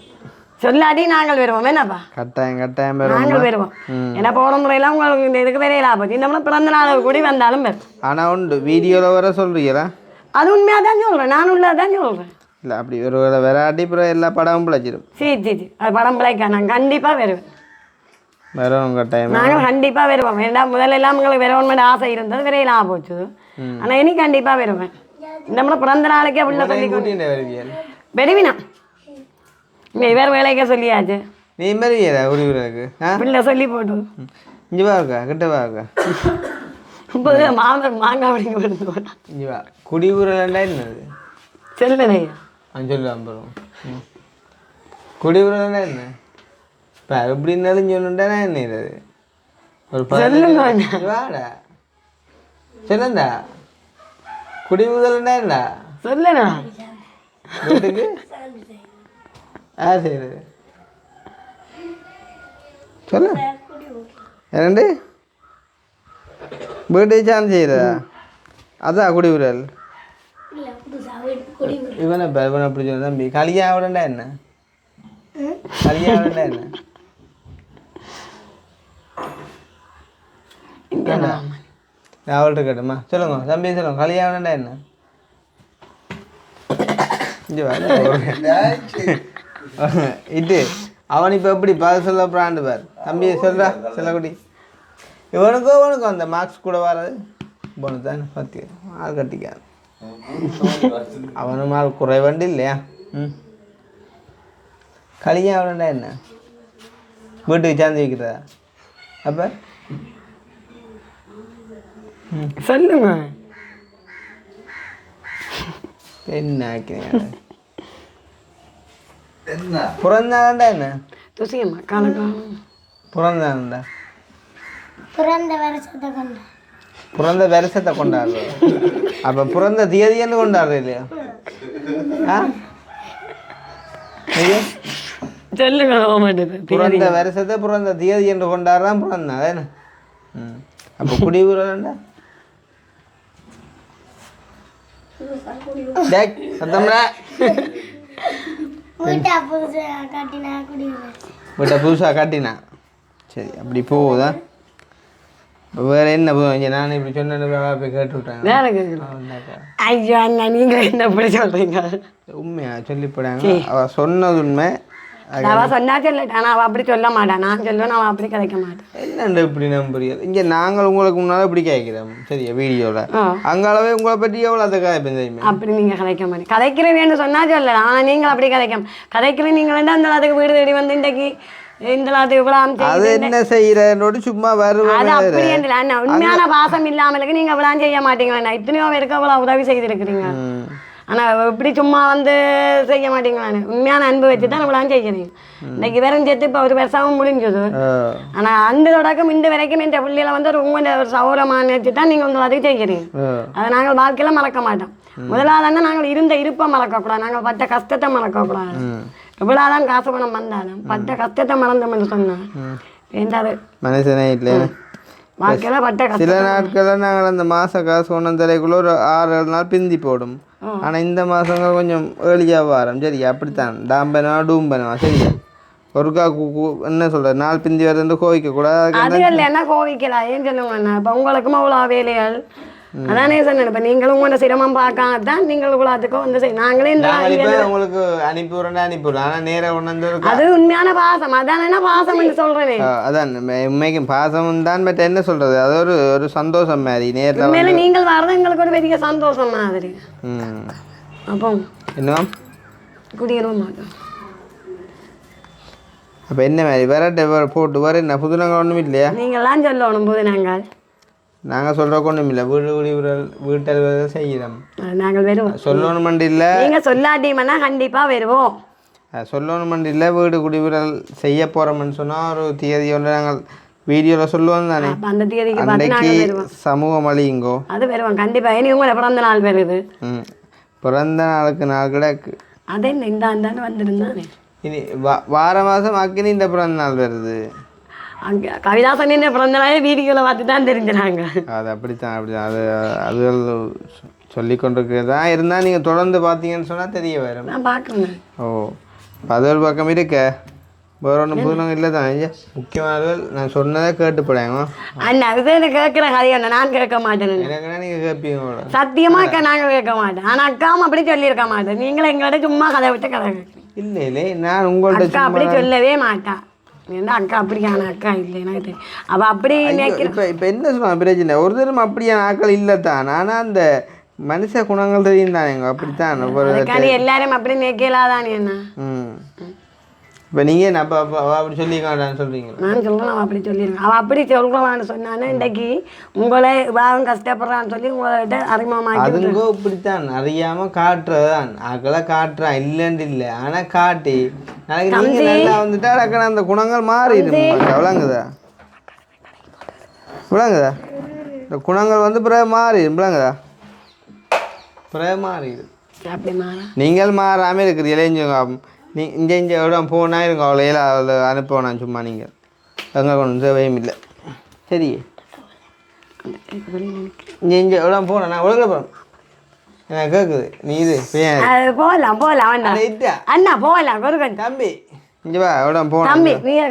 சொல்லாட்டி நாங்கள் வருவோம் என்னப்பா கட்டாயம் நாங்கள் வருவோம் ஏன்னா போகிற முறையெல்லாம் உங்களுக்கு இந்த இதுக்கு விரையில ஆபத்து இந்த மாதிரி பிறந்த நாள் கூடி வந்தாலும் வரும் ஆனால் உண்டு வீடியோவில் வர சொல்கிறீங்களா அது உண்மையாக தான் சொல்கிறேன் நான் உள்ளதாக தான் சொல்கிறேன் இல்லை அப்படி ஒரு விளையாட்டி அப்புறம் எல்லா படமும் பிழைச்சிடும் சரி அது படம் பிழைக்கா நான் கண்டிப்பாக வருவேன் வரும் கட்டாயம் நாங்கள் கண்டிப்பாக வருவோம் வேண்டாம் முதல்ல எல்லாம் உங்களுக்கு வரணும்னு ஆசை இருந்தது விரையில போச்சு ஆனால் இனி கண்டிப்பாக வருவேன் இந்த மாதிரி பிறந்த நாளைக்கே உள்ள சொல்லி வருவினா இங்கே வேறு வேலைக்கே சொல்லியாச்சு நீ வருவியடா உரிவுறதுக்கு பிள்ளை சொல்லி போட்டு இங்கே வாக்கா கிட்ட வாக்கா மாங்காய் அப்படிங்க போட்டு போட்டான் இங்கே வா குடிவுறலண்டா என்னது சொல்லுனையா சொல்லுவான் அப்புறம் குடிவுறலண்டா என்ன இப்போ எப்படி இருந்தாலும் சொல்லுண்டா என்ன இது ஒரு வாடா சொல்லுண்டா குடிவுறலண்டா என்னடா சொல்லுண்ணா வீட்டுக்கு யார் செய்யறது சொல்லு ரெண்டு வீட்டுக்கு சார்ந்து செய்யறதா அதான் குடிவுறல் இவனை இவனை அப்படி சொல்ல தம்பி களியா விடண்டா என்ன கல்யாணம்டா என்ன நான் அவள்கிட்ட கேட்டோமா சொல்லுங்க தம்பி சொல்லுங்க கல்யாணம்டா என்ன இது அவன் இப்போ எப்படி பதில் சொல்ல பிராண்டு பார் தம்பி சொல்கிறா சொல்லக்குடி இவனுக்கும் அந்த மார்க்ஸ் கூட வராது போன தானே பார்த்து ஆள் கட்டிக்காது அவனும் ஆள் குறைவண்டு இல்லையா கல்யாணம்டா என்ன வீட்டுக்கு சார்ந்து வைக்கிறதா அப்போ சொல்லுங்க என்ன பிறந்தாண்டா என்ன துசியம்மா காலக்காலம் பிறந்தாண்டா பிறந்த வருஷத்தை கொண்டாடு பிறந்த வருஷத்தை கொண்டாடுறோம் அப்போ பிறந்த தேதின்னு கொண்டாடுற இல்லையா சொல்லுங்க மாட்டேது பிறந்த வருஷத்தை பிறந்த தேதி என்று கொண்டாடுறான் பிறந்தா என்ன அப்போ குடிவுறா சத்தம்டா வீட்டை புதுசாக கட்டினா குடிக்கிறேன் வீட்டை புதுசாக கட்டினா சரி அப்படி போகுதா வேற என்ன போதும் நான் இப்படி சொன்ன போய் கேட்டு விட்டேன் ஐயோ அண்ணா நீங்க என்ன இப்படி சொல்றீங்க உண்மையா சொல்லிப்படாங்க அவ சொன்னது உண்மை அவள் சொன்னா சொல்லட்டேன் ஆனால் அவள் அப்படி சொல்ல மாட்டான் நான் சொல்லுவேன் அவள் அப்படி கிடைக்க மாட்டேன் என்னண்டு இப்படி நம்புறீங்க இங்கே நாங்கள் உங்களுக்கு முன்னால் இப்படி கேட்கிறோம் சரியா வீடியோவில் அங்காலவே உங்களை பற்றி எவ்வளோ அதை காய்ப்பேன் தெரியுமா அப்படி நீங்கள் கதைக்க மாட்டேன் கதைக்கிறேன்னு சொன்னால் சொல்லலாம் ஆனால் நீங்கள் அப்படி கதைக்க கதைக்கிறேன் நீங்கள் வேண்டாம் அந்த அதுக்கு வீடு தேடி வந்து இன்றைக்கு இந்த அது என்ன செய்யறோடு சும்மா வருவேன் அது அப்படி அண்ணா உண்மையான பாசம் இல்லாமலுக்கு நீங்கள் இவ்வளோ செய்ய மாட்டீங்களா இத்தனையோ பேருக்கு அவ்வளோ உதவி செய்திருக்கிறீங்க ஆனால் இப்படி சும்மா வந்து செய்ய மாட்டீங்களான்னு உண்மையான அன்பு வச்சு தான் நம்மளாம் செய்யறீங்க இன்னைக்கு வெறும் சேர்த்து இப்போ ஒரு வருஷமும் முடிஞ்சது ஆனால் அந்த தொடக்கம் இந்த வரைக்கும் என் பிள்ளைகளை வந்து உங்களோட ஒரு சௌரமான வச்சு தான் நீங்கள் வந்து அதுக்கு செய்கிறீங்க அதை நாங்கள் வாழ்க்கையில் மறக்க மாட்டோம் முதலாவது நாங்கள் இருந்த இருப்பை மறக்கக்கூடாது நாங்கள் பட்ட கஷ்டத்தை மறக்கக்கூடாது எவ்வளோதான் காசு பணம் வந்தாலும் பட்ட கஷ்டத்தை மறந்தோம்னு சொன்னேன் வேண்டாது மனுஷனே இல்லை வாழ்க்கையில் பட்ட கஷ்டம் சில நாட்களில் நாங்கள் அந்த மாத காசு ஒன்றும் தரைக்குள்ள ஒரு 6-7 நாள் பிந்தி போடும் ஆனால் இந்த மாதங்கள் கொஞ்சம் ஏர்லியாக வரோம் சரியா அப்படித்தான் டாம்பனா டூம்பனா சரியா ஒருக்கா என்ன சொல்கிறது நாள் பிந்தி வரது கோவிக்க கூடாது அது இல்லைன்னா கோவிக்கலாம் ஏன் சொல்லுங்கண்ணா இப்போ உங்களுக்கும் அவ்வளோ வேலைகள் அதானே சொன்னேன் இப்போ நீங்களும் உங்களோட சிரமம் பார்க்காம தான் நீங்கள் இவ்வளோத்துக்கும் வந்து நாங்களே இந்த உங்களுக்கு அனுப்பிவிடுறேன் ஆனால் நேராக ஒன்று அது உண்மையான பாசம் அதானே பாசம் என்று சொல்கிறேனே அதான் உண்மைக்கும் பாசம் தான் பட் என்ன சொல்கிறது அது ஒரு சந்தோஷம் மாதிரி நேரில் உண்மையில நீங்கள் வர்றது எங்களுக்கு ஒரு பெரிய சந்தோஷம் மாதிரி அப்போ என்ன குடியேறவும் மாட்டோம் அப்போ என்ன மாதிரி வேற போட்டு வேறு என்ன புதுநங்கள் ஒன்றும் இல்லையா நீங்கள்லாம் சொல்லணும் போது நாங்கள் சொல்கிறக்கு ஒன்றும் இல்லை வீட்டல் செய்கிறோம் நாங்கள் வருவோம் சொல்லணுமெண்டு இல்லை நீங்கள் சொல்லாட்டியம்னா கண்டிப்பாக வருவோம் சொல்லணுமெண்டு இல்லை வீடு குடிவுரல் செய்ய போகிறோம்னு சொன்னால் ஒரு தேதி ஒன்று நாங்கள் வீடியோவில் சொல்லுவோம் தானே அந்த தேதிக்கு அன்றைக்கு சமூகம் அழியுங்கோ அது வருவோம் கண்டிப்பாக இனி உங்களை பிறந்த நாள் வருது பிறந்த நாளுக்கு நாள் கிடக்கு அதே இந்த ஆண்டாண்டு வந்துருந்தானே இனி வார மாதம் அக்கினி இந்த பிறந்த நாள் வருது அங்கே கவிதாசனின் பிறந்த நாளே வீடியோவில் பார்த்து தான் தெரிஞ்சுறாங்க அது அப்படித்தான் அது சொல்லி கொண்டிருக்கிறது தான் இருந்தால் நீங்கள் தொடர்ந்து பார்த்தீங்கன்னு சொன்னால் தெரிய வரும் நான் பார்க்குறேன் ஓ அது ஒரு பக்கம் இருக்க வேற ஒன்றும் புதுநகம் இல்லை தான் முக்கியமானவர்கள் நான் சொன்னதை கேட்டுப்படாங்க அண்ணா அது கேட்குற கதையை நான் கேட்க மாட்டேன் எனக்குன்னா நீங்கள் கேட்பீங்க சத்தியமாக அக்கா நாங்கள் கேட்க மாட்டேன் ஆனால் அக்காவும் அப்படி சொல்லியிருக்க மாட்டேன் நீங்களும் எங்கள்கிட்ட சும்மா கதை விட்டு கதை கேட்குறீங்க இல்லை நான் உங்கள்கிட்ட அக்கா அப்படி சொல்லவே மாட்டா அக்கா அப்படியான அக்கா இல்லை எனக்கு தெரியும் அவள் அப்படி இப்போ என்ன சொல்லுவாங்க பிரச்சனை ஒரு தரம் அப்படியான ஆக்கள் இல்லை தான் ஆனால் அந்த மனுஷ குணங்கள் தெரியும் தானேங்க அப்படித்தான் எல்லாரும் அப்படி நிற்கலாதானே என்ன இப்போ நீங்கள் என்ன அப்போ அப்படி சொல்லிக்காண்டான்னு சொல்கிறீங்க நான் சொல்கிறேன் அவள் அப்படி சொல்லிடுங்க அவள் அப்படி சொல்கிறான்னு சொன்னானே இன்றைக்கு உங்களே இவாவும் கஷ்டப்படுறான்னு சொல்லி உங்கள்கிட்ட அறிமுகமாக அதுங்கோ இப்படித்தான் அறியாமல் காட்டுறது தான் ஆக்களை காட்டுறான் இல்லைன்னு இல்லை ஆனால் காட்டி நாளைக்கு நீங்கள் நல்லா வந்துட்டா டக்குன்னு அந்த குணங்கள் மாறிடும் விளங்குதா இந்த குணங்கள் வந்து பிறகு மாறிடும் விளங்குதா பிறகு மாறிடும் அப்படி மாற நீங்கள் மாறாமல் இருக்கிறீங்களே இங்கே இடம் போனால் இருங்க அவ்வளோ அவ்வளோ அனுப்புவோம் நான் சும்மா நீங்கள் எங்கே கொண்டு தேவையும் இல்லை சரி இங்கே இடம் போனேன் நான் ஒழுங்கில் போகிறேன் எனக்கு கேட்குது நீ இது போகலாம் அண்ணா போகலாம் தம்பி இங்கே வா எவ்வளோ தம்பி போகணும் நீங்க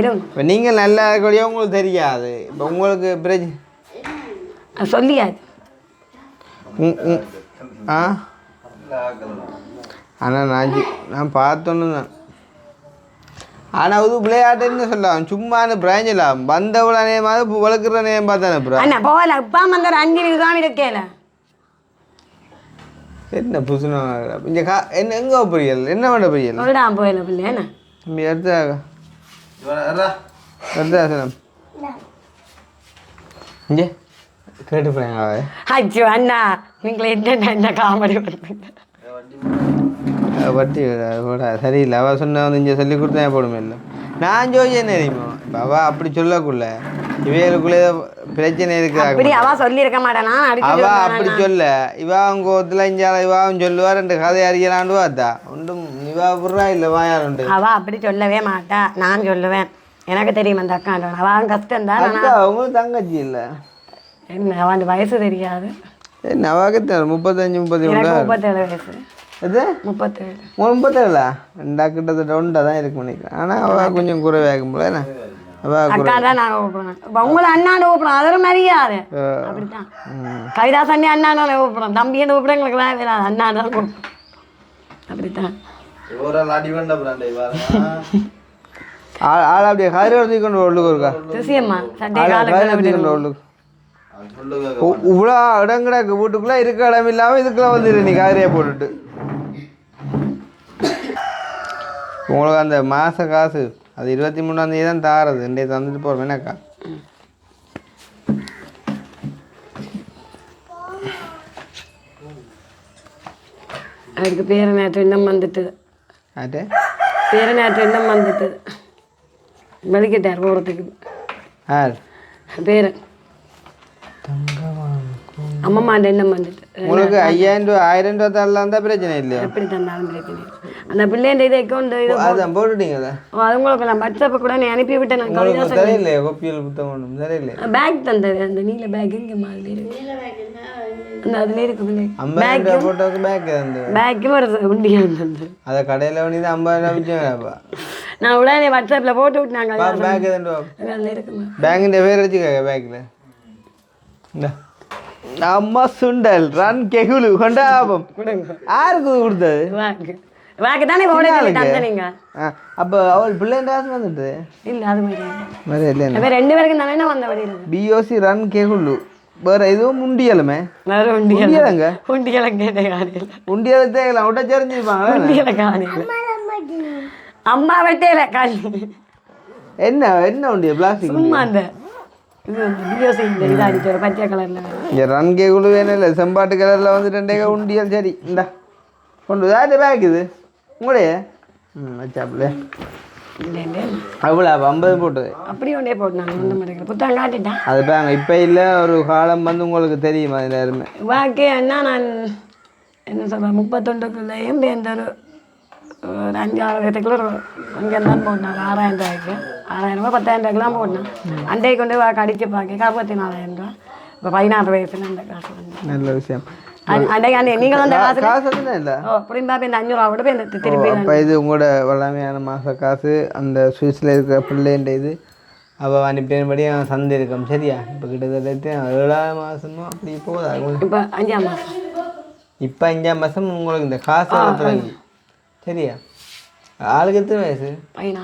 இருங்க இப்போ நீங்கள் நல்லா இருக்கக்கூடிய உங்களுக்கு தெரியாது இப்போ உங்களுக்கு சொல்லியாது ஆ ஆனால் நான் பார்த்தோன்னு தான் ஆனால் அது விளையாட்டுன்னு சொல்லலாம் சும்மா பிராஞ்ச் இல்லை வந்தவள நேரமாக வளர்க்குற நேரம் பார்த்தானே ப்ரோ அண்ணா போகல இப்போ வந்து ஒரு 5 நிமிஷம் இருக்கேல என்ன புதுசுனா இங்கே என்ன எங்கே புரியல் என்ன பண்ண புரியல் சொல்லிடாம போயில பிள்ளை என்ன தம்பி எடுத்தாக எடுத்தாசனம் இங்கே கேட்டு போயாங்க அச்சோ அண்ணா நீங்கள் என்ன காமெடி பண்ணுறீங்க வட்டி போடா சரியில்லை அவள் சொன்ன வந்து இங்கே சொல்லி கொடுத்தா போடுமே இல்லை நான் ஜோதிச்சேன் தெரியுமா இப்போ அவள் அப்படி சொல்லக்குள்ள இவைகளுக்குள்ளே பிரச்சனை அப்படி இருக்கு அவ சொல்லியிருக்க மாட்டானா அவ அப்படி சொல்ல இவாவும் கோவத்தில் இஞ்சால இவாவும் சொல்லுவா 2 கதை அறியலான்னு பார்த்தா ஒன்றும் இவா புறா இல்லை வாயாருண்டு அவ அப்படி சொல்லவே மாட்டா நான் சொல்லுவேன் எனக்கு தெரியும் அந்த அக்காண்ட அவன் கஷ்டம் தான் அவங்களும் தங்கச்சி இல்லை என்ன அவன் வயசு தெரியாது என்ன அவாக்கு 35 எனக்கு 37 37 வயசு இது 37 37 ரெண்டா கிட்டத்தட்ட 1 தான் இருக்கு நினைக்கிறேன் ஆனால் அவள் கொஞ்சம் குறைவாகும் போல என்ன அவள் அக்கா தான் நான் கூப்பிடுறேன் இப்போ உங்களை அண்ணாண்டு கூப்பிடுறோம் அது ஒரு மரியாதை அப்படித்தான் கவிதாசண்ணி அண்ணாண்டு கூப்பிடுறோம் தம்பியை கூப்பிட எங்களுக்கு வேலை அண்ணாண்டு தான் கூப்பிடுறோம் அப்படித்தான் ஆள் அப்படியே காரி எடுத்து கொண்டு உள்ளுக்கு இருக்கா சுசியம்மா சட்டை உள்ளுக்கு இவ்வளோ இடம் கிடக்கு வீட்டுக்குள்ளே இருக்க இடம் இல்லாமல் இதுக்குள்ள வந்துடு நீ காரியை போட்டுட்டு உங்களுக்கு அந்த மாத காசு அது 23ஆம் தேதி தான் தாரது இன்றைய தந்துட்டு போகிறோம் என்னக்கா அதுக்கு பேர நேற்று இன்னும் வந்துட்டு ஆட்டே பேர நேற்று இன்னும் வந்துட்டு வெளிக்கிட்டார் போகிறதுக்கு யார் பேர் அம்மம்மாண்ட எண்ணம் வந்துட்டு உங்களுக்கு 5000 ரூபா 1000 ரூபா தரலாம் தான் பிரச்சனை இல்லையா எப்படி தந்தாலும் பிரச்சனை இல்லை. அந்த பிள்ளைன்ற இது அக்கௌண்ட் இது அதான் போட்டுட்டீங்களா அது உங்களுக்கு நான் வாட்ஸ்அப்பை கூட நீ அனுப்பி விட்டேன் நான் கவிதா உங்களுக்கு தெரியலையே கொப்பியல் புத்தகம் ஒன்றும் தெரியலையே பேக் தந்தது அந்த நீல பேக் இங்கே மாதிரி இருக்கு அந்த அதுல இருக்கு பிள்ளை 50,000 ரூபா போட்டோக்கு பேக் அந்த பேக்கும் ஒரு உண்டியல் தந்தது அதை கடையில் வந்து 50,000 ரூபா மிச்சம் நான் உடனே வாட்ஸ்அப்பில் போட்டு விட்டாங்க பேக் எதுன்னு அதில் இருக்குமா பேங்கிൻ്റെ பேர் வச்சுக்க பேக்கில் அம்மா சுண்டல் ரன் கெகுலு கொண்டாபம் யாருக்கு கொடுத்தது பேக் பேக்கு தானே போட தந்தீங்க அப்போ அவள் பிள்ளைன்ற ஆசை வந்துட்டு இல்லை அது மாதிரி மாதிரி இல்லையா வேறு 2 பேருக்கு தானே வந்த வழி இருக்கு பிஓசி ரன் கெகுலு வேறு எதுவும் உண்டியலுமே வேறு உண்டியல் உண்டியலங்க உண்டியலம் கேட்டேன் காணியில் உண்டியலை தேக்கலாம் விட்டா தெரிஞ்சிருப்பாங்களா உண்டியலை காணியில் அம்மா வெட்டையில காணி என்ன என்ன உண்டியல் பிளாஸ்டிக் சும்மா அந்த இது பிஓசி இந்த இதாக அடிச்சு ஒரு பச்சை கலரில் இங்கே ரன் கேகுலு வேணும் இல்லை செம்பாட்டு கலரில் வந்து 2 உண்டியல் சரி இந்தா கொண்டு யார்கிட்ட பேக் இது உங்களுடைய வச்சாப்புல அவ்வளோ 50 போட்டது அப்படி ஒன்றே போட்டு நான் ஒன்றும் மாட்டேங்கிறேன் புத்தகம் காட்டிட்டேன் அது பேங்க இப்போ இல்லை ஒரு காலம் வந்து உங்களுக்கு தெரியுமா அதில் யாருமே வாக்கே அண்ணா நான் என்ன சொல்கிறேன் 31க்குள்ளேயும் இந்த ஒரு 5-6 வயதுக்குள்ள அங்கே தான் போட்டேன் 6,000 ரூபாய்க்கு 6,000 ரூபா 10,000 ரூபாய்க்குலாம் போட்டேன் அண்டையை கொண்டு வாக்கு அடித்து பார்க்க 64,000 ரூபா இப்போ 16 வயசுல அந்த காசு வந்து நல்ல விஷயம் அண்டைக்கு அண்டை நீங்களும் அந்த காசு காசு வந்து இல்லை அப்படின்னு பார்ப்பேன் இந்த 500 ரூபா கூட போய் இந்த திருப்பி அப்போ இது உங்களோட வளமையான மாத காசு அந்த சுவிஸில் இருக்கிற பிள்ளைன்ற இது அவள் அனுப்பினபடி சந்தை இருக்கும் சரியா இப்போ கிட்டத்தட்ட 7ஆம் மாதமோ அப்படி போகுதா இப்போ 5ஆம் மாதம் இப்போ 5ஆம் மாதம் உங்களுக்கு இந்த காசு தொடங்கி சரியா ஆளுக்கு எத்தனை வயசு 16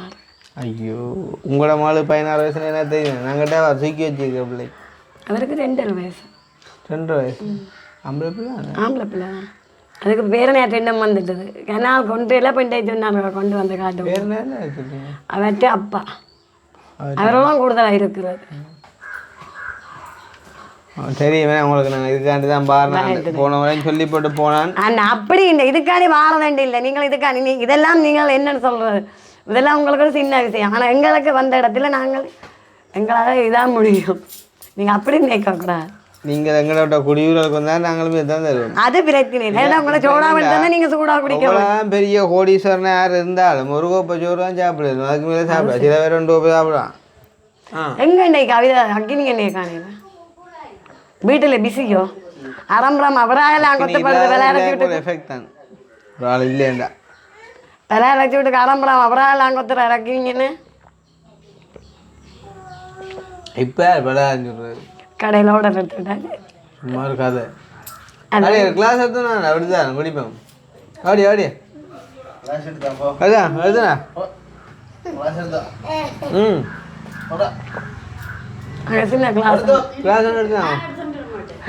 ஐயோ உங்களோட மாலு 16 வயசுல என்ன தெரியும் நாங்கிட்ட தூக்கி வச்சுருக்க பிள்ளை அவருக்கு 2 வயசு 2 வயசு ஆம்பளை பிள்ளை ஆம்பளை பிள்ளை தான் அதுக்கு பேர நேற்று எண்ணம் வந்துட்டது ஏன்னா கொண்டு எல்லாம் பெண்டை சொன்னாங்க கொண்டு வந்து காட்டு பேர் என்ன வச்சுருக்கீங்க அவர்கிட்ட அப்பா அவரெல்லாம் கூடுதலாக இருக்கிறது சரி வேணா உங்களுக்கு நாங்கள் இதுக்காண்டி தான் பாருங்க போன வரையும் சொல்லி போட்டு போனான் அண்ணா அப்படி இல்லை இதுக்காண்டி வாழ வேண்டிய இல்லை நீங்கள் இதுக்காண்டி இதெல்லாம் நீங்கள் என்னன்னு சொல்கிறது இதெல்லாம் உங்களுக்கு ஒரு சின்ன விஷயம் ஆனால் எங்களுக்கு வந்த இடத்துல நாங்கள் எங்களால் இதாக முடியும் நீங்கள் அப்படி நினைக்கக்கூடாது நீங்கள் எங்களோட குடியூருக்கு வந்தால் நாங்களும் இதுதான் தருவோம் அது பிரச்சனை இல்லை ஏன்னா உங்களை சோடாக எடுத்தால் நீங்கள் சூடாக குடிக்கலாம் பெரிய கோடீஸ்வரன் யார் இருந்தாலும் ஒரு கோப்பை சோறு தான் சாப்பிடுது அதுக்கு மேலே சாப்பிட சில பேர் 2 கோப்பை சாப்பிடுவான் எங்கே இன்னைக்கு கவிதை அக்கினி என்னைய காணையில் வீட்டில் பிஸியோ அரம்பரம் அவராயெல்லாம் கொத்தப்படுறது விளையாட எஃபெக்ட் தான் ஒரு ஆள் இல்லைண்டா தலை இறச்சி விட்டு கிளம்புறோம் அப்புறம் எல்லாம் கொத்துற இறக்குவீங்கன்னு இப்போ விளையாடுறது கடையில் ஓட எடுத்துக்கிட்டாச்சு சும்மா இருக்காது அப்படியே கிளாஸ் எடுத்து நான் அப்படிதான் குடிப்பேன் அப்படியே அப்படியே அதுதான் அதுதானே ம் சின்ன கிளாஸ் கிளாஸ் எடுத்துதான்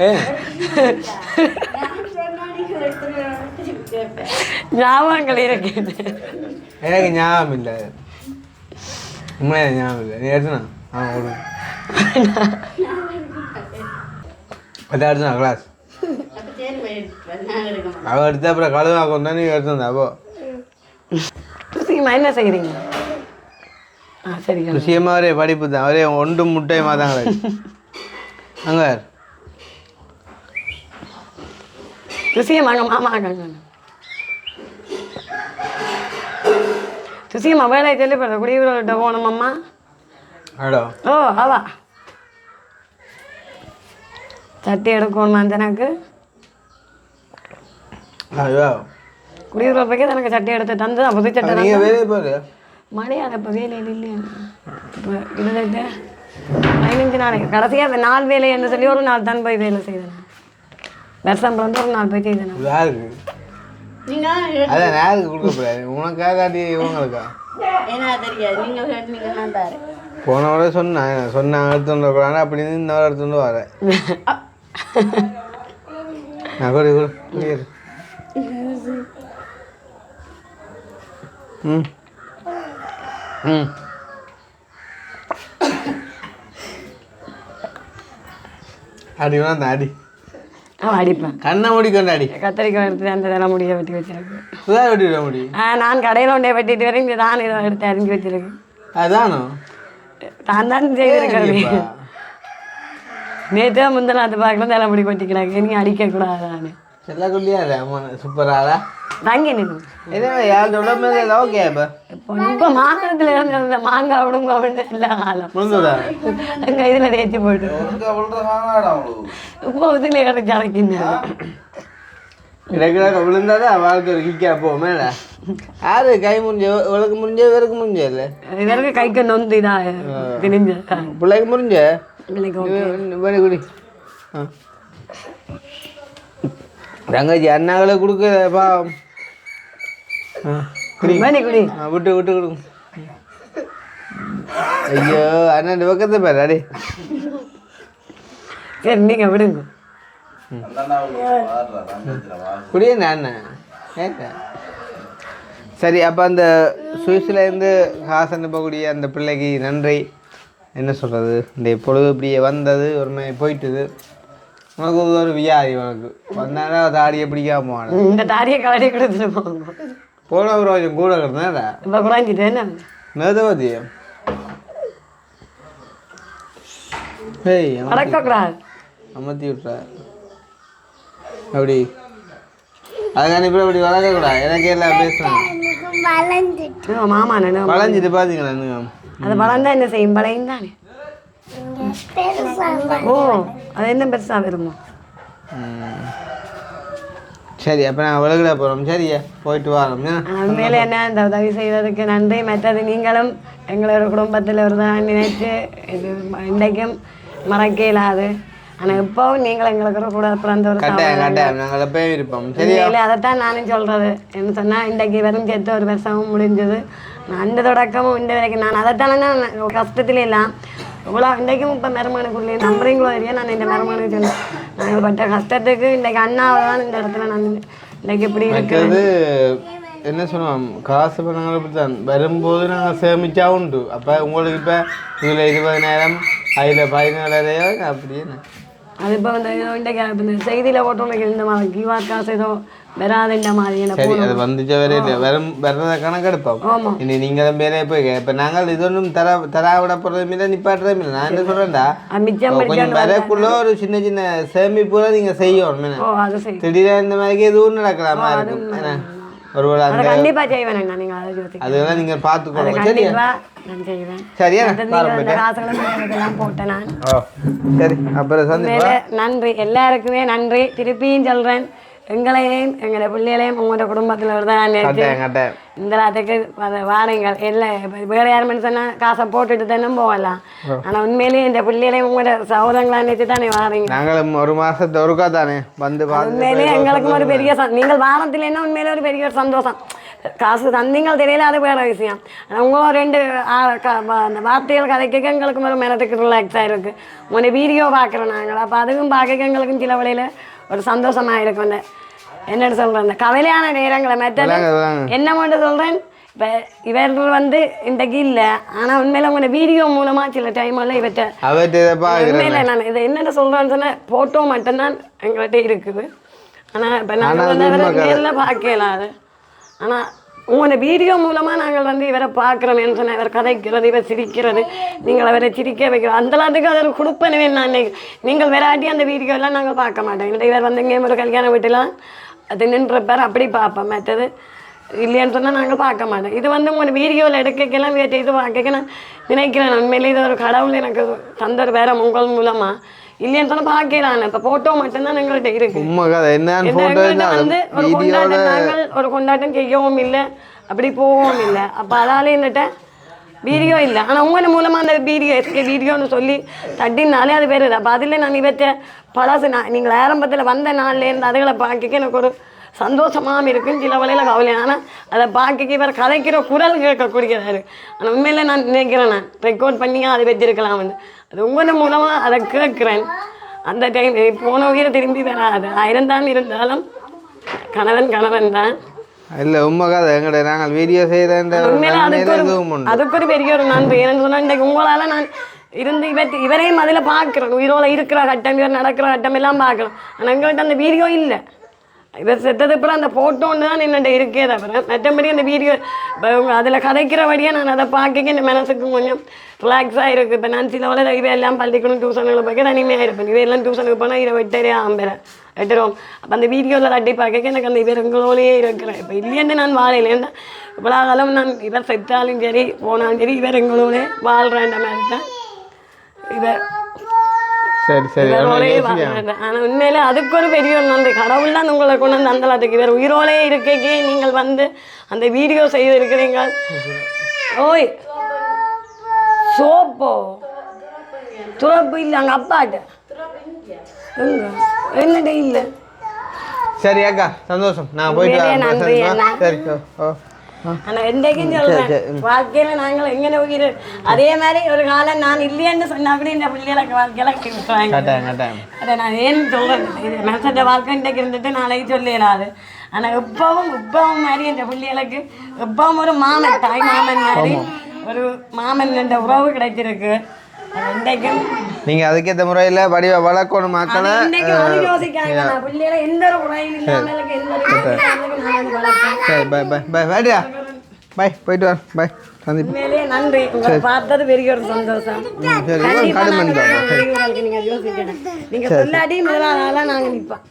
ஏ ஞாபகங்கள் இருக்குது எனக்கு ஞாபகம் இல்லை உண்மையாக ஞாபகம் இல்லை நீ எடுத்துனா ஓடு அதான் எடுத்துனா கிளாஸ் அவள் எடுத்து அப்புறம் கழுவா கொண்டா நீ எடுத்துருந்தா அப்போ என்ன செய்கிறீங்க சரி விஷயமா ஒரே படிப்பு தான் ஒரே ஒன்றும் முட்டையுமா தான் அங்கே துசியம் அங்கே மாமா அங்கே துசியம்மா வேலையை சொல்லி போடுற குடியுறவுகிட்ட போகணும் அம்மா ஆடோ ஓ அவா சட்டி எடுக்கணும் எனக்கு ஐயோ குடியுறவுக்கு எனக்கு சட்டி எடுத்து தந்து புது சட்டை நீங்கள் வேலையை போடு மழையாத இப்போ வேலையில் இல்லையா இப்போ கிட்டத்தட்ட 15 நாளைக்கு கடைசியாக 4 வேலை என்று சொல்லி ஒரு 4 தான் போய் வேலை செய்தேன் வருஷம் வந்து ஒரு 4 போய் செய்தேன் யாருக்கு அதான் யாருக்கு கொடுக்கக்கூடாது உனக்காக காட்டி இவங்களுக்கா போன விட சொன்னாங்க எடுத்துட்டு வரக்கூடாது அப்படின்னு இன்னொரு எடுத்துட்டு வரேன் நான் கூட குடிக்கிறேன் ம் ம் அடி வேணா அடி அடிப்பேன் கண்ணை முடிக்கொண்டு அடி கத்தரிக்காய் எடுத்து அந்த இதெல்லாம் முடிய வெட்டி வச்சிருக்கு சுதா வெட்டி விட முடியும் நான் கடையில் ஒன்றே வெட்டிட்டு வரேன் இங்கே தான் இதை எடுத்து அறிஞ்சு வச்சிருக்கு அதானோ தான் தான் செய்திருக்கேன் நேற்று முந்தின அது பார்க்கலாம் தலை முடி கொட்டிக்கிறாங்க நீ அடிக்கக்கூடாது நான் செல்லக்குள்ளியா அம்மா சூப்பராடா தங்கி நின்று ஏதோ யார் உடம்பு ஓகே இப்போ இப்போ மாங்கத்தில் இருந்த மாங்காய் விடுங்க அப்படின்னு எல்லா காலம் முழுந்துடா எங்கள் இதில் தேய்ச்சி போட்டு இப்போ இதில் இறச்சி அரைக்கிங்க கிடக்கிற விழுந்தாதான் வாழ்க்கை ஒரு கிக்கா போ மேலே யாரு கை முடிஞ்ச இவளுக்கு முடிஞ்ச இவருக்கு முடிஞ்ச இல்லை இதற்கு கைக்கு நொந்து இதாக திணிஞ்ச பிள்ளைக்கு முடிஞ்ச பிள்ளைக்கு குடி ஆ தங்கச்சி அண்ணாக்களை கொடுக்குறப்பா குடி குடி விட்டு விட்டு கொடுங்க ஐயோ அண்ணன் பக்கத்தை பாரு அடி சரி நீங்கள் விடுங்க குடியேண்ணா அண்ணன் ஏட்டேன் சரி அப்போ அந்த சுவிஸ்லேருந்து காசு அனுப்பக்கூடிய அந்த பிள்ளைக்கு நன்றி என்ன சொல்கிறது இந்த பொழுது இப்படியே வந்தது ஒரு மாதிரி போயிட்டுது உனக்கு ஒரு வியாதி உனக்கு வந்தாலும் தாடியை பிடிக்காம போவானு இந்த தாடியை கலடி கொடுத்துட்டு போங்க போன ஒரு கொஞ்சம் கூட கிடந்தா இப்போ குறைஞ்சிட்டு என்ன மேதவதி ஏய் வளர்க்கக்கூடாது அமர்த்தி விட்ற அப்படி அதுக்கான இப்போ அப்படி வளர்க்கக்கூடாது எனக்கே எல்லாம் பேசுகிறேன் மாமா என்ன வளைஞ்சிட்டு பார்த்தீங்களா அது வளர்ந்தா என்ன செய்யும் வளையும் தானே ஓ அது என்ன பெருசாக வருமோ சரி அப்போ நான் விலகிட போகிறோம் சரியா போயிட்டு வரோம் உண்மையில என்ன இந்த உதவி செய்ததுக்கு நன்றி மற்றது நீங்களும் எங்களோட குடும்பத்தில் ஒரு தான் நினைத்து இது இன்றைக்கும் மறக்க இயலாது ஆனால் இப்போவும் நீங்கள் எங்களுக்கு கூட பிறந்த ஒரு நாங்கள் எப்பயும் இருப்போம் சரியா அதைத்தான் நானும் சொல்கிறது என்ன சொன்னால் இன்றைக்கு வெறும் சேர்த்து ஒரு வருஷமும் முடிஞ்சது நான் அந்த தொடக்கமும் இந்த வரைக்கும் நான் அதைத்தானே நான் கஷ்டத்துல எல்லாம் இவ்வளோ இன்றைக்கும் இப்போ மருமகனுக்குள்ளே நம்புறீங்களோ இல்லையா நான் இந்த மருமகனுக்கு சொன்னேன் நாங்கள் பட்ட கஷ்டத்துக்கு இன்றைக்கி அண்ணாவை தான் இந்த இடத்துல நான் இன்றைக்கி எப்படி இருக்குது என்ன சொல்லுவோம் காசு பணங்கள் இப்படி தான் வரும்போது நாங்கள் சேமிச்சா உண்டு அப்போ உங்களுக்கு இப்போ இதில் 20,000 அதில் 14,000 அப்படியே அது இப்போ வந்து இன்றைக்கு இந்த செய்தியில் ஓட்டுறவங்களுக்கு இந்த மாதிரி கியூஆர் காசு ஏதோ வராது இந்த மாதிரி சரி அது வந்துச்சா வேற இல்லை வரத கணக்கெடுப்போம் இனி நீங்கள் தான் வேலையை போய் இப்போ நாங்கள் இது ஒன்றும் தராவிட போகிறதும் இல்லை நிப்பாட்டுறதும் இல்லை நான் என்ன சொல்கிறேன்டா கொஞ்சம் வரக்குள்ள ஒரு சின்ன சின்ன சேமிப்பு நீங்கள் செய்யணும் திடீர்னு இந்த மாதிரி எதுவும் நடக்கலாமா இருக்கும் ஏன்னா ஒருவேளை அந்த கண்டிப்பாக செய்வேன் நீங்கள் அதை யோசிக்க அதெல்லாம் நீங்கள் பார்த்துக்கோங்க சரியா நான் செய்வேன் சரியா காசுகளும் போட்டேன் நான் சரி அப்புறம் நன்றி எல்லாருக்குமே நன்றி திருப்பியும் சொல்கிறேன் எங்களையும் எங்களோட பிள்ளைகளையும் உங்களோட குடும்பத்தில் தான் கட்டேன் இந்த அதுக்கு வாரீங்கள் எல்லாம் வேறு யார் மனுஷனா காசை போட்டுட்டு தானே போகலாம் ஆனால் உண்மையிலேயே இந்த பிள்ளைகளையும் உங்களோட சகோதரங்களா நினைச்சு தானே வாரீங்க. நாங்களும் ஒரு மாதத்து ஒருக்கா தானே வந்து உண்மையிலேயே எங்களுக்கும் ஒரு பெரிய நீங்கள் வாரத்தில் என்ன உண்மையிலே ஒரு பெரிய ஒரு சந்தோஷம். காசு தந்தீங்கள் தெரியல, அது வேறு விஷயம். உங்களும் 2 அந்த வார்த்தைகள் கதைக்க எங்களுக்கும் ஒரு மனத்துக்கு ரிலாக்ஸாக இருக்குது. உங்களை வீடியோ பார்க்குறோம் நாங்கள். அப்போ அதுவும் பார்க்க எங்களுக்கும் சில வழியில் ஒரு சந்தோஷமாக இருக்கும். அந்த என்னென்னு சொல்கிறேன், இந்த கவலையான நேரங்களை மெத்தட் என்ன மட்டும் சொல்கிறேன். இப்போ இவர்கள் வந்து இன்றைக்கு இல்லை, ஆனால் உண்மையில் உங்களை வீடியோ மூலமாக சில டைமில் இவற்றை உண்மையில் நான் இதை என்னென்ன சொல்கிறேன்னு சொன்னால் ஃபோட்டோ மட்டும்தான் எங்கள்கிட்ட இருக்குது. ஆனால் இப்போ நாங்கள் வந்து நேரில் பார்க்கலாம் அது. ஆனால் உங்களோட வீடியோ மூலமாக நாங்கள் வந்து இவரை பார்க்குறோம் சொன்னால் இவர் கதைக்கிறது, இவர் சிரிக்கிறது, நீங்கள் அவரை சிரிக்க வைக்கிறோம். அந்தளவுக்கு அதை கொடுப்பனவே நான் நீங்கள் வெராட்டி அந்த வீடியோலாம் நாங்கள் பார்க்க மாட்டோம். இல்லை இவர் வந்து இங்கே ஒரு கல்யாண வீட்டிலாம் அது நின்றப்பார் அப்படி பார்ப்போம். மற்றது இல்லைன்னு சொன்னால் நாங்கள் பார்க்க மாட்டோம். இது வந்து உங்களோட வீடியோவில் எடுக்கலாம் வேட்டை இது பார்க்க நான் நினைக்கிறேன். உண்மையிலே இது ஒரு கடவுள் எனக்கு தந்தர் வேற உங்கள் மூலமாக இல்லைன்னு சொன்னால் பார்க்கலாம். இப்போ ஃபோட்டோ மட்டும்தான் எங்கள்கிட்ட இருக்கு. வந்து ஒரு கொண்டாட்டம் நாங்கள் ஒரு கொண்டாட்டம் செய்யவும் இல்லை, அப்படி போகவும் இல்லை. அப்போ அதாலே என்னட்ட வீடியோ இல்லை. ஆனால் உங்களோட மூலமாக அந்த வீடியோன்னு சொல்லி தட்டினாலே அது வருது. அப்போ அதில் நான் இவற்றை பழசு நீங்கள் ஆரம்பத்தில் வந்த நாள்லேருந்து அதுகளை பார்க்க எனக்கு ஒரு சந்தோஷமாகவும் இருக்குன்னு சில வழியில் கவலை. ஆனால் அதை பார்க்க இவர் கதைக்கிற குரல் கேட்கக்கூடியதாரு. ஆனால் உண்மையில் நான் நினைக்கிறேன், நான் ரெக்கார்ட் பண்ணி அதை வச்சிருக்கலாம் வந்து அது உங்களோட மூலமாக அதை கேட்குறேன். அந்த டைம் போன உயிரை திரும்பி வராது. 1000 தான் இருந்தாலும் கணவன் தான் இல்லை உண்மைக்காக எங்கள்கிட்ட நாங்கள் வீடியோ செய்கிறேன். அதுக்கு ஒரு பெரிய ஒரு நன்றி. என்னன்னு சொன்னால் இன்றைக்கு உங்களால் நான் இருந்து இவரையும் அதில் பார்க்குறேன். உயிரோட இருக்கிற கட்டம், இவர் நடக்கிற கட்டம் எல்லாம் பார்க்குறோம். ஆனால் எங்கள்கிட்ட அந்த வீடியோ இல்லை. இவர் செத்தது அப்புறம் அந்த ஃபோட்டோன்னு தான் என்னட்ட இருக்கே தவிர மற்றபடி அந்த வீடியோ அதில் கதைக்கிறபடியாக நான் அதை பார்க்க என் மனசுக்கு கொஞ்சம் ரிலாக்ஸாக இருக்குது. இப்போ நான் சில வளர இவையெல்லாம் பள்ளிக்கூடம் டியூஷனுக்கு பார்க்க தனிமையாக இருப்பேன். இவையெல்லாம் டியூஷனுக்கு போனால் 8:30 ஆம்பரை 8 அப்போ அந்த வீடியோவில் தட்டி பார்க்க எனக்கு அந்த இவங்களோடையே இருக்கிறேன். இப்போ இல்லைன்னு நான் வாழையிலேன்னா இவ்வளோ காலம் நான் இவர் செத்தாலும் சரி போனாலும் சரி இவர் எங்களோட வாழ்கிறேன்ற மாதிரி தான் இவர் சரி. ஆனால் உண்மையிலே அதுக்கு ஒரு பெரிய ஒரு நன்றி. கடவுள் தான் உங்களை கொண்டு வந்து அந்த அளவுக்கு இவர் உயிரோலே இருக்கே நீங்கள் வந்து அந்த வீடியோ செய்திருக்கிறீங்க. ஓய் சோப்போ துறப்பு இல்லை அங்கே அப்பாட்ட என்னட்ட இல்லை. சரி அக்கா சந்தோஷம். நான் போயிட்டு சரி. ஆனால் என்றைக்கும் சொல்கிறேன் வாழ்க்கையில் நாங்கள் எங்கே உயிர் அதே மாதிரி ஒரு காலம் நான் இல்லைன்னு சொன்னால் கூட இந்த பிள்ளைகளுக்கு வாழ்க்கையில் விட்டுறாங்க. அதை நான் ஏன்னு சொல்கிறேன், இது மனசோட வாழ்க்கை இன்றைக்கு இருந்துட்டு நாளைக்கு சொல்லிடாது. ஆனால் இப்பவும் மாதிரி இந்த பிள்ளைகளுக்கு எப்பவும் ஒரு மாமன் தாய் மாமன் மாதிரி ஒரு மாமன் என்ற உறவு கிடைச்சிருக்கு. நீங்க அதுக்கேற்ற முறையில் வடிவ வளர்க்கணும் மக்களை யோசிக்காங்க. பிள்ளைகளை எந்த ஒரு குறையும் பை போயிட்டு வர பை உண்மையிலேயே நன்றி. உங்களை பார்த்தது பெரிய ஒரு சந்தோஷம். நீங்க யோசிக்கணும். நீங்க சொல்லாட்டி முதலாக நாங்கள் நிற்போம்.